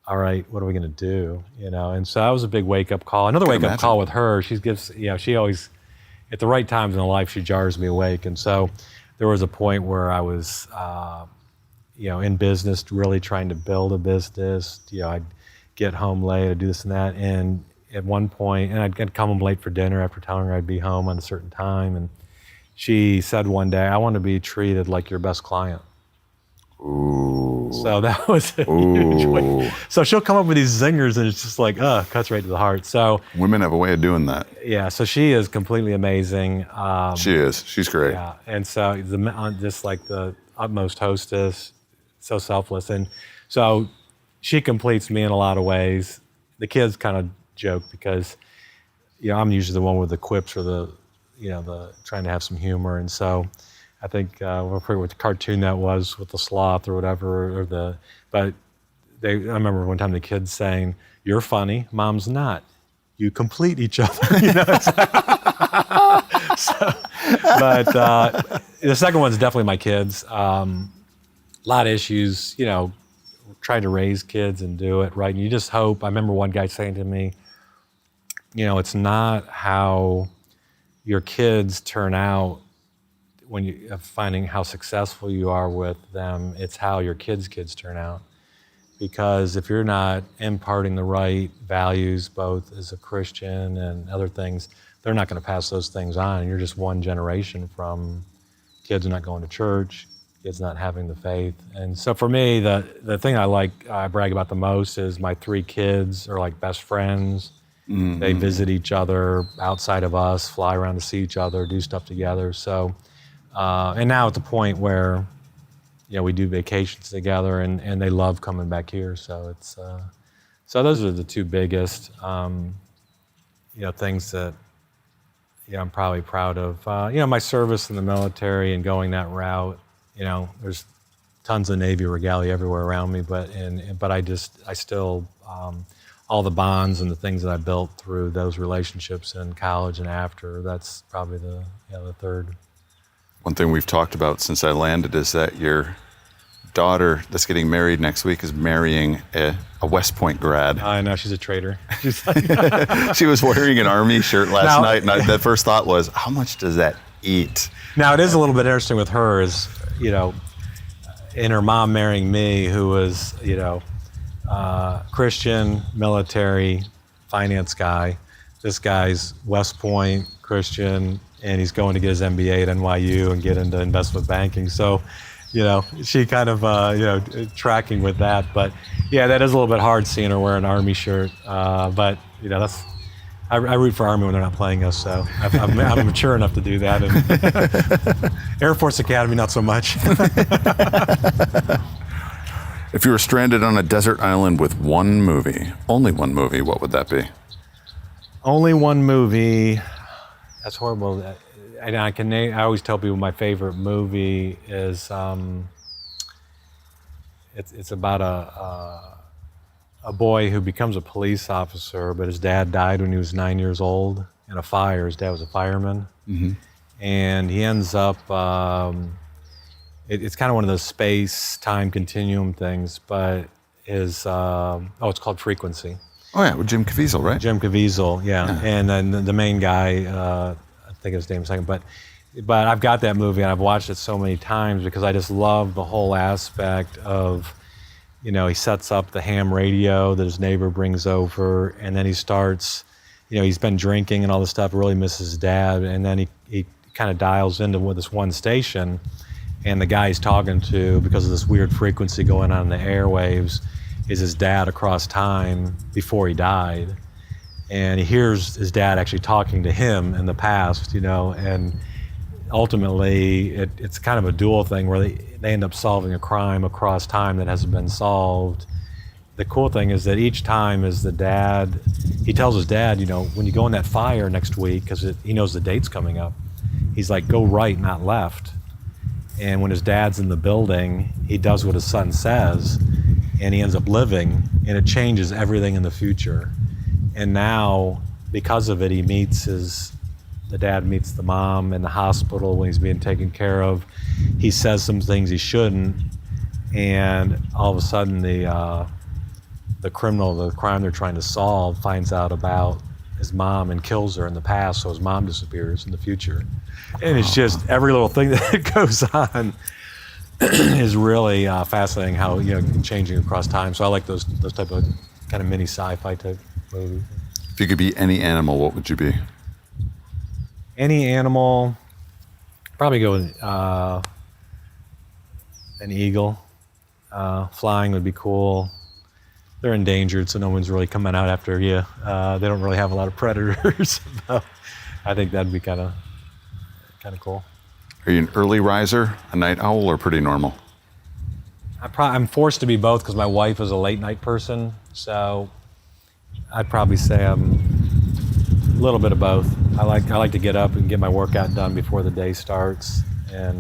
all right, what are we going to do? And so that was a big wake-up call. Another wake-up call with her, she always, at the right times in her life, she jars me awake. And so there was a point where I was, in business, really trying to build a business. I'd get home late, I'd do this and that. And at one point, and I'd come home late for dinner after telling her I'd be home on a certain time. And she said one day, I want to be treated like your best client. Ooh. So that was a huge way. So she'll come up with these zingers and it's just like, cuts right to the heart. So women have a way of doing that. Yeah, so she is completely amazing. She is. She's great. Yeah, and so just like the utmost hostess, so selfless. And so she completes me in a lot of ways. The kids kind of joke because, I'm usually the one with the quips or the trying to have some humor. And so I think I forget what the cartoon that was with the sloth or whatever, but I remember one time the kids saying, "You're funny, Mom's not. You complete each other." But the second one's definitely my kids. A lot of issues, trying to raise kids and do it right. And you just hope. I remember one guy saying to me, it's not how your kids turn out when you finding how successful you are with them, it's how your kids' turn out. Because if you're not imparting the right values, both as a Christian and other things, they're not going to pass those things on. And you're just one generation from kids not going to church, kids not having the faith. And so for me, the thing I brag about the most is my 3 kids are like best friends. Mm-hmm. They visit each other outside of us, fly around to see each other, do stuff together. So, and now at the point where, we do vacations together and they love coming back here. So it's, so those are the 2 biggest, things that, I'm probably proud of. My service in the military and going that route, there's tons of Navy regalia everywhere around me, but I still, all the bonds and the things that I built through those relationships in college and after, that's probably the third. One thing we've talked about since I landed is that your daughter that's getting married next week is marrying a West Point grad. I know, she's a traitor. She was wearing an Army shirt last night, and the first thought was, how much does that eat? Now, it is a little bit interesting with her is, in her mom marrying me, who was, Christian, military, finance guy. This guy's West Point, Christian, and he's going to get his MBA at NYU and get into investment banking. So, she kind of, tracking with that. But yeah, that is a little bit hard seeing her wear an Army shirt. But, I root for Army when they're not playing us. So I'm mature enough to do that. And Air Force Academy, not so much. If you were stranded on a desert island with one movie, only one movie, what would that be? Only one movie. That's horrible. And I always tell people my favorite movie is it's about a boy who becomes a police officer, but his dad died when he was 9 years old in a fire. His dad was a fireman, and he ends up. It's kind of one of those space-time continuum things, but it's called Frequency. Oh yeah, with Jim Caviezel, right? Jim Caviezel, yeah. And then the main guy, I think his name is second, but I've got that movie and I've watched it so many times because I just love the whole aspect of, he sets up the ham radio that his neighbor brings over, and then he starts, he's been drinking and all this stuff, really misses his dad, and then he kind of dials into this one station, and the guy he's talking to, because of this weird frequency going on in the airwaves, is his dad across time before he died. And he hears his dad actually talking to him in the past, and ultimately it's kind of a dual thing where they end up solving a crime across time that hasn't been solved. The cool thing is that each time is the dad, he tells his dad, when you go in that fire next week, because he knows the date's coming up, he's like, go right, not left. And when his dad's in the building, he does what his son says, and he ends up living, and it changes everything in the future. And now, because of it, the dad meets the mom in the hospital when he's being taken care of. He says some things he shouldn't, and all of a sudden the criminal, the crime they're trying to solve, finds out about his mom and kills her in the past, so his mom disappears in the future. And it's just every little thing that goes on is really fascinating how, changing across time. So I like those type of kind of mini sci-fi type movies. If you could be any animal, what would you be? Any animal, probably go with an eagle. Flying would be cool. They're endangered, so no one's really coming out after you. They don't really have a lot of predators. I think that'd be kind of cool. Are you an early riser, a night owl, or pretty normal? I'm forced to be both because my wife is a late night person, so I'd probably say I'm a little bit of both. I like to get up and get my workout done before the day starts and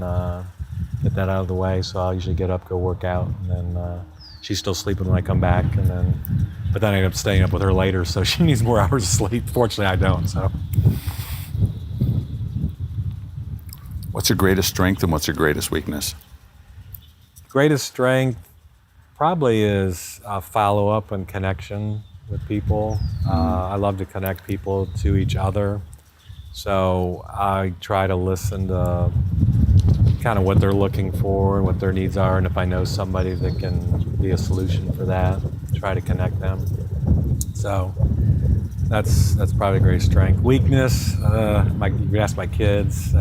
get that out of the way. So I'll usually get up, go work out, and then she's still sleeping when I come back, but then I end up staying up with her later, so she needs more hours of sleep. Fortunately, I don't. So. What's your greatest strength and what's your greatest weakness? Greatest strength probably is follow-up and connection with people. I love to connect people to each other. So I try to listen to kind of what they're looking for and what their needs are, and if I know somebody that can be a solution for that, try to connect them. So that's probably a great strength. Weakness, you could ask my kids,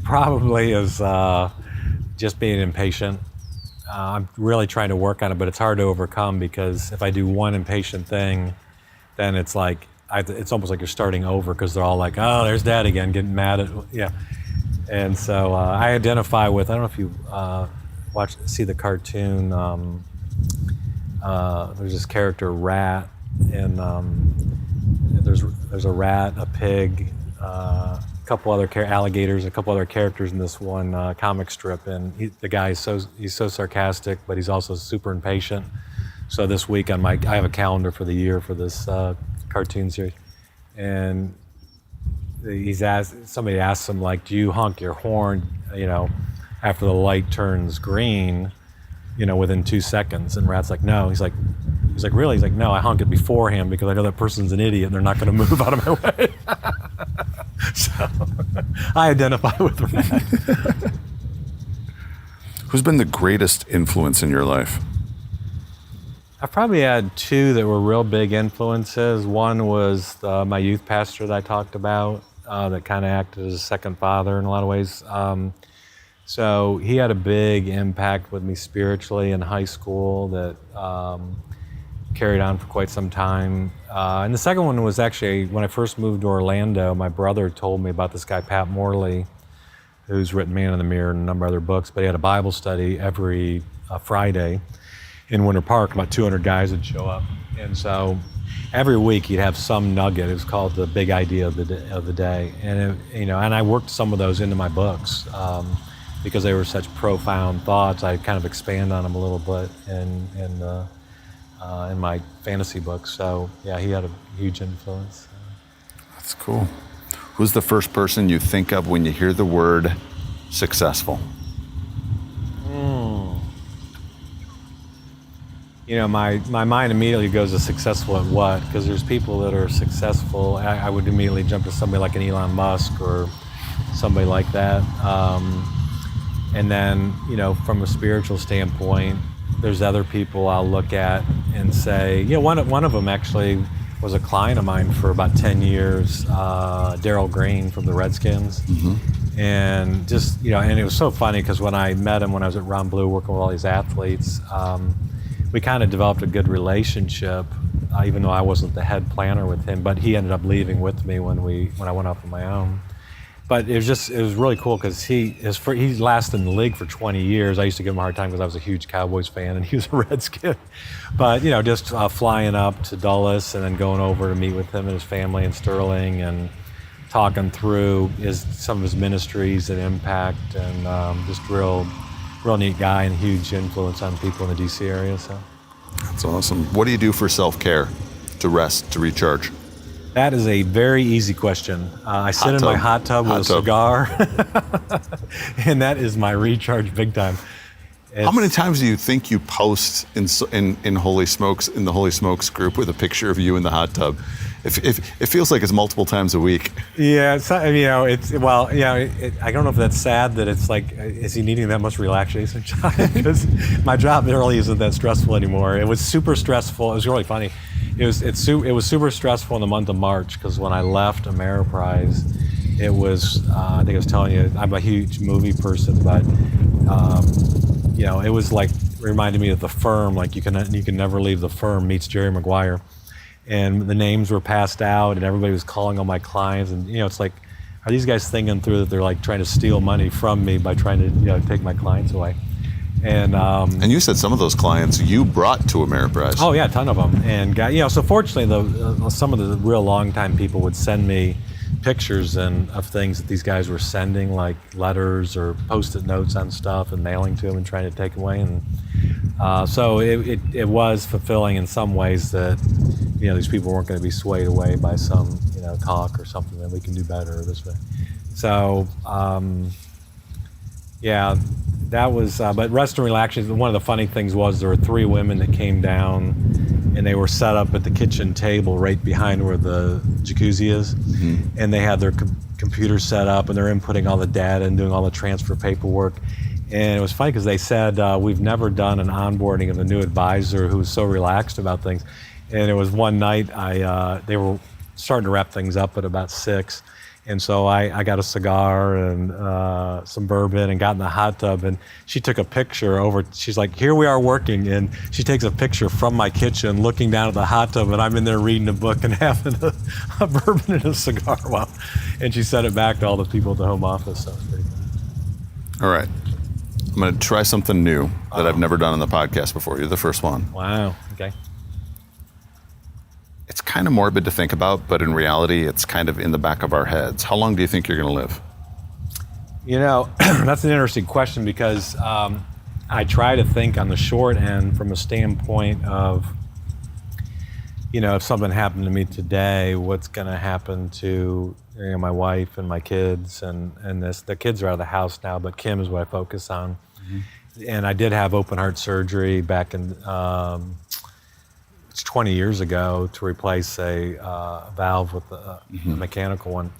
probably is just being impatient. I'm really trying to work on it, but it's hard to overcome because if I do one impatient thing, then it's like, it's almost like you're starting over because they're all like, oh, there's dad again, getting mad at, yeah. And so I identify with, I don't know if you see the cartoon, there's this character, Rat, and there's a rat, a pig, a couple other alligators, a couple other characters in this one comic strip, and the guy is so sarcastic, but he's also super impatient. So this week I have a calendar for the year for this cartoon series, and somebody asks him, like, do you honk your horn, after the light turns green, within 2 seconds? And Rat's like, no. He's like, really? He's like, no, I honk it beforehand because I know that person's an idiot and they're not going to move out of my way. So I identify with Rat. Who's been the greatest influence in your life? I probably had two that were real big influences. One was my youth pastor that I talked about, that kind of acted as a second father in a lot of ways. So he had a big impact with me spiritually in high school that carried on for quite some time. And the second one was actually when I first moved to Orlando, my brother told me about this guy, Pat Morley, who's written Man in the Mirror and a number of other books, but he had a Bible study every Friday. in Winter Park, about 200 guys would show up. And so every week you'd have some nugget. It was called the big idea of the day. And and I worked some of those into my books because they were such profound thoughts. I kind of expand on them a little bit in my fantasy books. So yeah, he had a huge influence. That's cool. Who's the first person you think of when you hear the word successful? My mind immediately goes to successful at what? Because there's people that are successful. I would immediately jump to somebody like an Elon Musk or somebody like that. And then, from a spiritual standpoint, there's other people I'll look at and say, one of them actually was a client of mine for about 10 years, Darryl Green from the Redskins. Mm-hmm. And just, and it was so funny because when I met him when I was at Ron Blue working with all these athletes, we kind of developed a good relationship, even though I wasn't the head planner with him, but he ended up leaving with me when I went off on my own. But it was really cool because he lasted in the league for 20 years. I used to give him a hard time because I was a huge Cowboys fan and he was a Redskin. But, just flying up to Dulles and then going over to meet with him and his family in Sterling and talking through some of his ministries and impact, and just real neat guy and huge influence on people in the DC area. So that's awesome. What do you do for self-care, to rest, to recharge? That is a very easy question. I sit in my hot tub with a cigar, and that is my recharge big time. How many times do you think you post in Holy Smokes, in the Holy Smokes group, with a picture of you in the hot tub? It feels like it's multiple times a week. Yeah, I don't know if that's sad that it's like, is he needing that much relaxation time? Because my job really isn't that stressful anymore. It was super stressful. It was really funny. It was super stressful in the month of March because when I left Ameriprise, it was I think I was telling you I'm a huge movie person, but it was like reminded me of The Firm. Like you can never leave The Firm meets Jerry Maguire. And the names were passed out and everybody was calling all my clients, and it's like, are these guys thinking through that they're like trying to steal money from me by trying to take my clients away? And you said some of those clients you brought to Ameriprise. Oh yeah, a ton of them. And so fortunately, some of the real long-time people would send me pictures of things that these guys were sending, like letters or post-it notes on stuff, and mailing to them and trying to take away. And so it was fulfilling in some ways that these people weren't going to be swayed away by some talk or something that we can do better this way. So that was. But rest and relaxation. One of the funny things was there were 3 women that came down, and they were set up at the kitchen table right behind where the jacuzzi is, mm-hmm. and they had their computer set up, and they're inputting all the data and doing all the transfer paperwork. And it was funny because they said, we've never done an onboarding of a new advisor who's so relaxed about things. And it was one night, they were starting to wrap things up at about 6. And so I got a cigar and some bourbon and got in the hot tub, and she took a picture she's like, here we are working, and she takes a picture from my kitchen looking down at the hot tub, and I'm in there reading a book and having a bourbon and a cigar. Wow. And she sent it back to all the people at the home office. So it was pretty cool. All right. I'm going to try something new that I've never done on the podcast before. You're the first one. Wow. Okay. It's kind of morbid to think about, but in reality, it's kind of in the back of our heads. How long do you think you're going to live? That's an interesting question because I try to think on the short end from a standpoint of, if something happened to me today, what's going to happen to my wife and my kids and this. The kids are out of the house now, but Kim is what I focus on. Mm-hmm. And I did have open heart surgery back in 20 years ago to replace a valve with a mechanical one.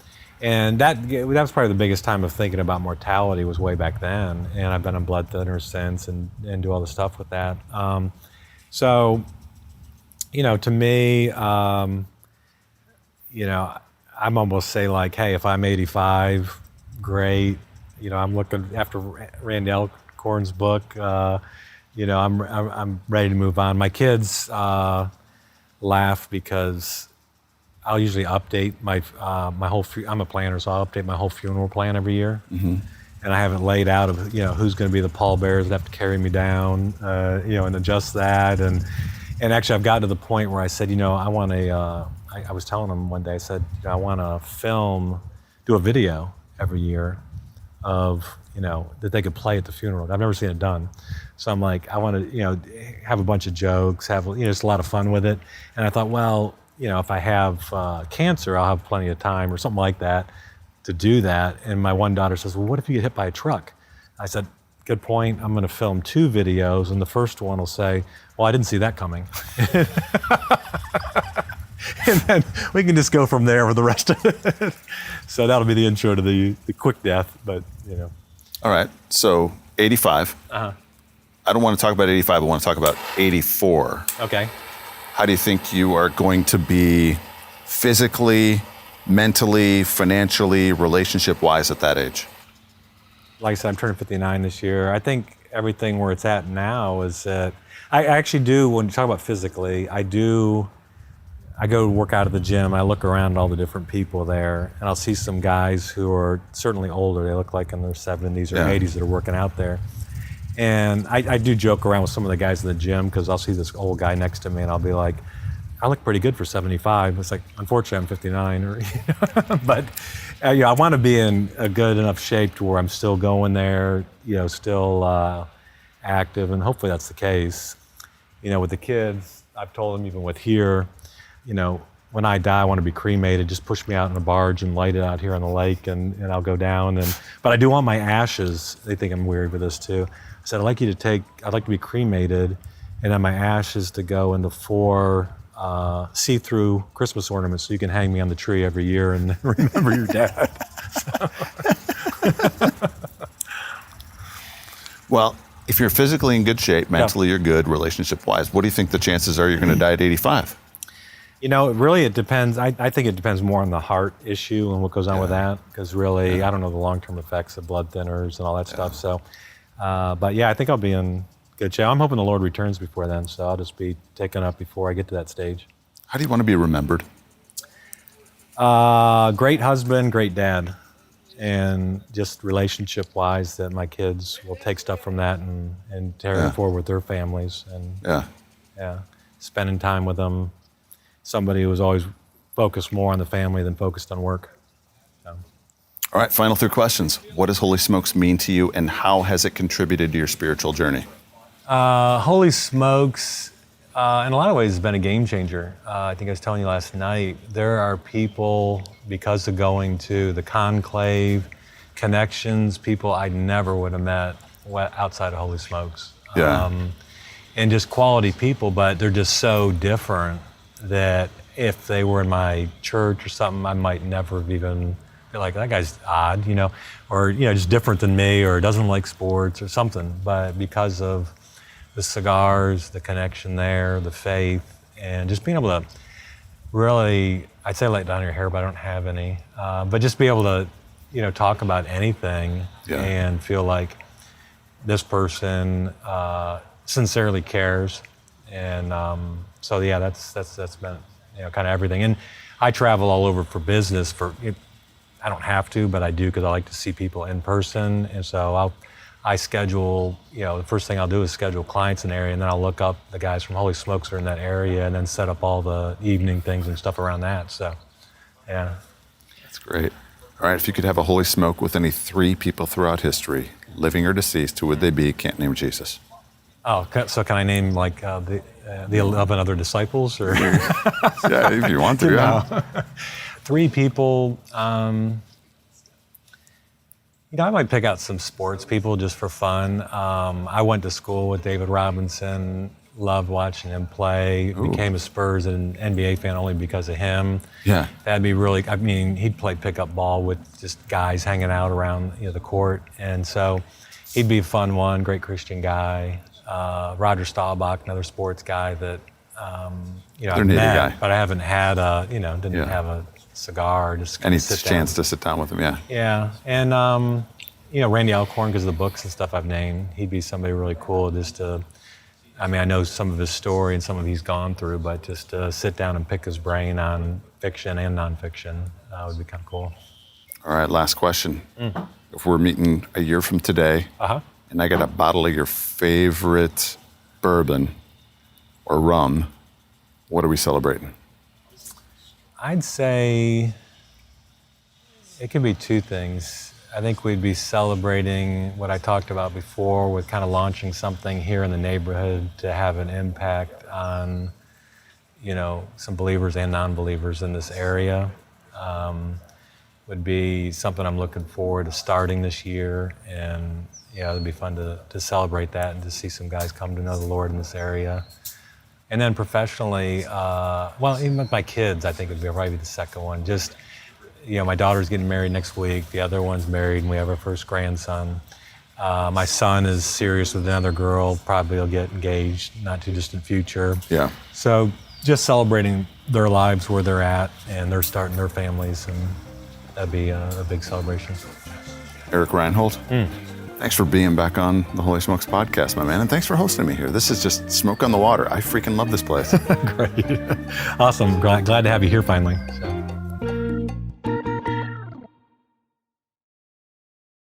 And that was probably the biggest time of thinking about mortality was way back then. And I've been on blood thinners since and do all the stuff with that. So, to me, I'm almost say like, hey, if I'm 85, great. I'm looking after Randy Alcorn's book. I'm ready to move on. My kids laugh because I'll usually update my whole. I'm a planner, so I'll update my whole funeral plan every year. Mm-hmm. and I haven't laid out of who's going to be the pallbearers that have to carry me down, and adjust that. And actually, I've gotten to the point where I said, I want I was telling them one day, I said, I want to do a video every year of that they could play at the funeral. I've never seen it done, so I'm like, I want to have a bunch of jokes, have just a lot of fun with it. And I thought, well, if I have cancer, I'll have plenty of time or something like that to do that. And my one daughter says, well, what if you get hit by a truck? I said, good point. I'm going to film 2 videos, and the first one will say, well, I didn't see that coming. And then we can just go from there for the rest of it. So that'll be the intro to the quick death, but All right, so 85. Uh-huh. I don't want to talk about 85, I want to talk about 84. Okay. How do you think you are going to be physically, mentally, financially, relationship-wise at that age? Like I said, I'm turning 59 this year. I think everything where it's at now is that I actually do, when you talk about physically, I go to work out at the gym, I look around at all the different people there, and I'll see some guys who are certainly older. They look like in their 70s or 80s that are working out there. And I do joke around with some of the guys in the gym, because I'll see this old guy next to me and I'll be like, I look pretty good for 75. It's like, unfortunately, I'm 59. But I want to be in a good enough shape to where I'm still going there, still active, and hopefully that's the case. With the kids, I've told them, even with here, when I die, I want to be cremated. Just push me out in a barge and light it out here on the lake, and I'll go down. But I do want my ashes. They think I'm weird with this too. I said, I'd like to be cremated, and then my ashes to go into 4 see-through Christmas ornaments, so you can hang me on the tree every year and remember your dad. Well, if you're physically in good shape, mentally you're good, relationship-wise, what do you think the chances are you're going to die at 85? Really it depends. I think it depends more on the heart issue and what goes on with that, because really, I don't know the long-term effects of blood thinners and all that stuff. So, but yeah, I think I'll be in good shape. I'm hoping the Lord returns before then, so I'll just be taken up before I get to that stage. How do you want to be remembered? Great husband, great dad, and just relationship-wise, that my kids will take stuff from that and carry it forward with their families, and spending time with them. Somebody who was always focused more on the family than focused on work. So. All right, final 3 questions. What does Holy Smokes mean to you, and how has it contributed to your spiritual journey? Holy Smokes, in a lot of ways, has been a game changer. I think I was telling you last night, there are people, because of going to the conclave, connections, people I never would have met outside of Holy Smokes. Yeah. And just quality people, but they're just so different that if they were in my church or something, I might never have even be like, that guy's odd, or just different than me, or doesn't like sports or something. But because of the cigars, the connection there, the faith, and just being able to really, I'd say let down your hair, but I don't have any, but just be able to, talk about anything and feel like this person sincerely cares. And so yeah, that's been kind of everything. And I travel all over for business. I don't have to, but I do, because I like to see people in person. And so I schedule. The first thing I'll do is schedule clients in the area, and then I'll look up the guys from Holy Smokes who are in that area, and then set up all the evening things and stuff around that. So, yeah, that's great. All right, if you could have a Holy Smoke with any 3 people throughout history, living or deceased, who would they be? Can't name Jesus. Oh, so can I name like the 11 other disciples, or? Yeah, if you want to. Yeah. 3 people. I might pick out some sports people just for fun. I went to school with David Robinson. Loved watching him play. Ooh. Became a Spurs and NBA fan only because of him. Yeah. That'd be really. He'd play pickup ball with just guys hanging out around the court, and so he'd be a fun one. Great Christian guy. Roger Staubach, another sports guy that I've met, but I haven't had didn't have a cigar. Just any chance to sit down with him, Yeah, and Randy Alcorn, because of the books and stuff I've named, he'd be somebody really cool just to. I know some of his story and some of he's gone through, but just to sit down and pick his brain on fiction and nonfiction would be kind of cool. All right, last question. if we're meeting a year from today, and I got a bottle of your favorite bourbon or rum, what are we celebrating? I'd say it can be two things. I think we'd be celebrating what I talked about before with kind of launching something here in the neighborhood to have an impact on, some believers and non-believers in this area. Would be something I'm looking forward to starting this year, and it'd be fun to celebrate that and to see some guys come to know the Lord in this area. And then professionally, even with my kids, I think it'd probably be the second one. Just, my daughter's getting married next week. The other one's married, and we have our first grandson. My son is serious with another girl. Probably will get engaged, not too distant future. Yeah. So just celebrating their lives where they're at, and they're starting their families, and that'd be a big celebration. Eric Reinhold, thanks for being back on the Holy Smokes podcast, my man, and thanks for hosting me here. This is just smoke on the water. I freaking love this place. Great. Awesome. Glad to have you here finally. So.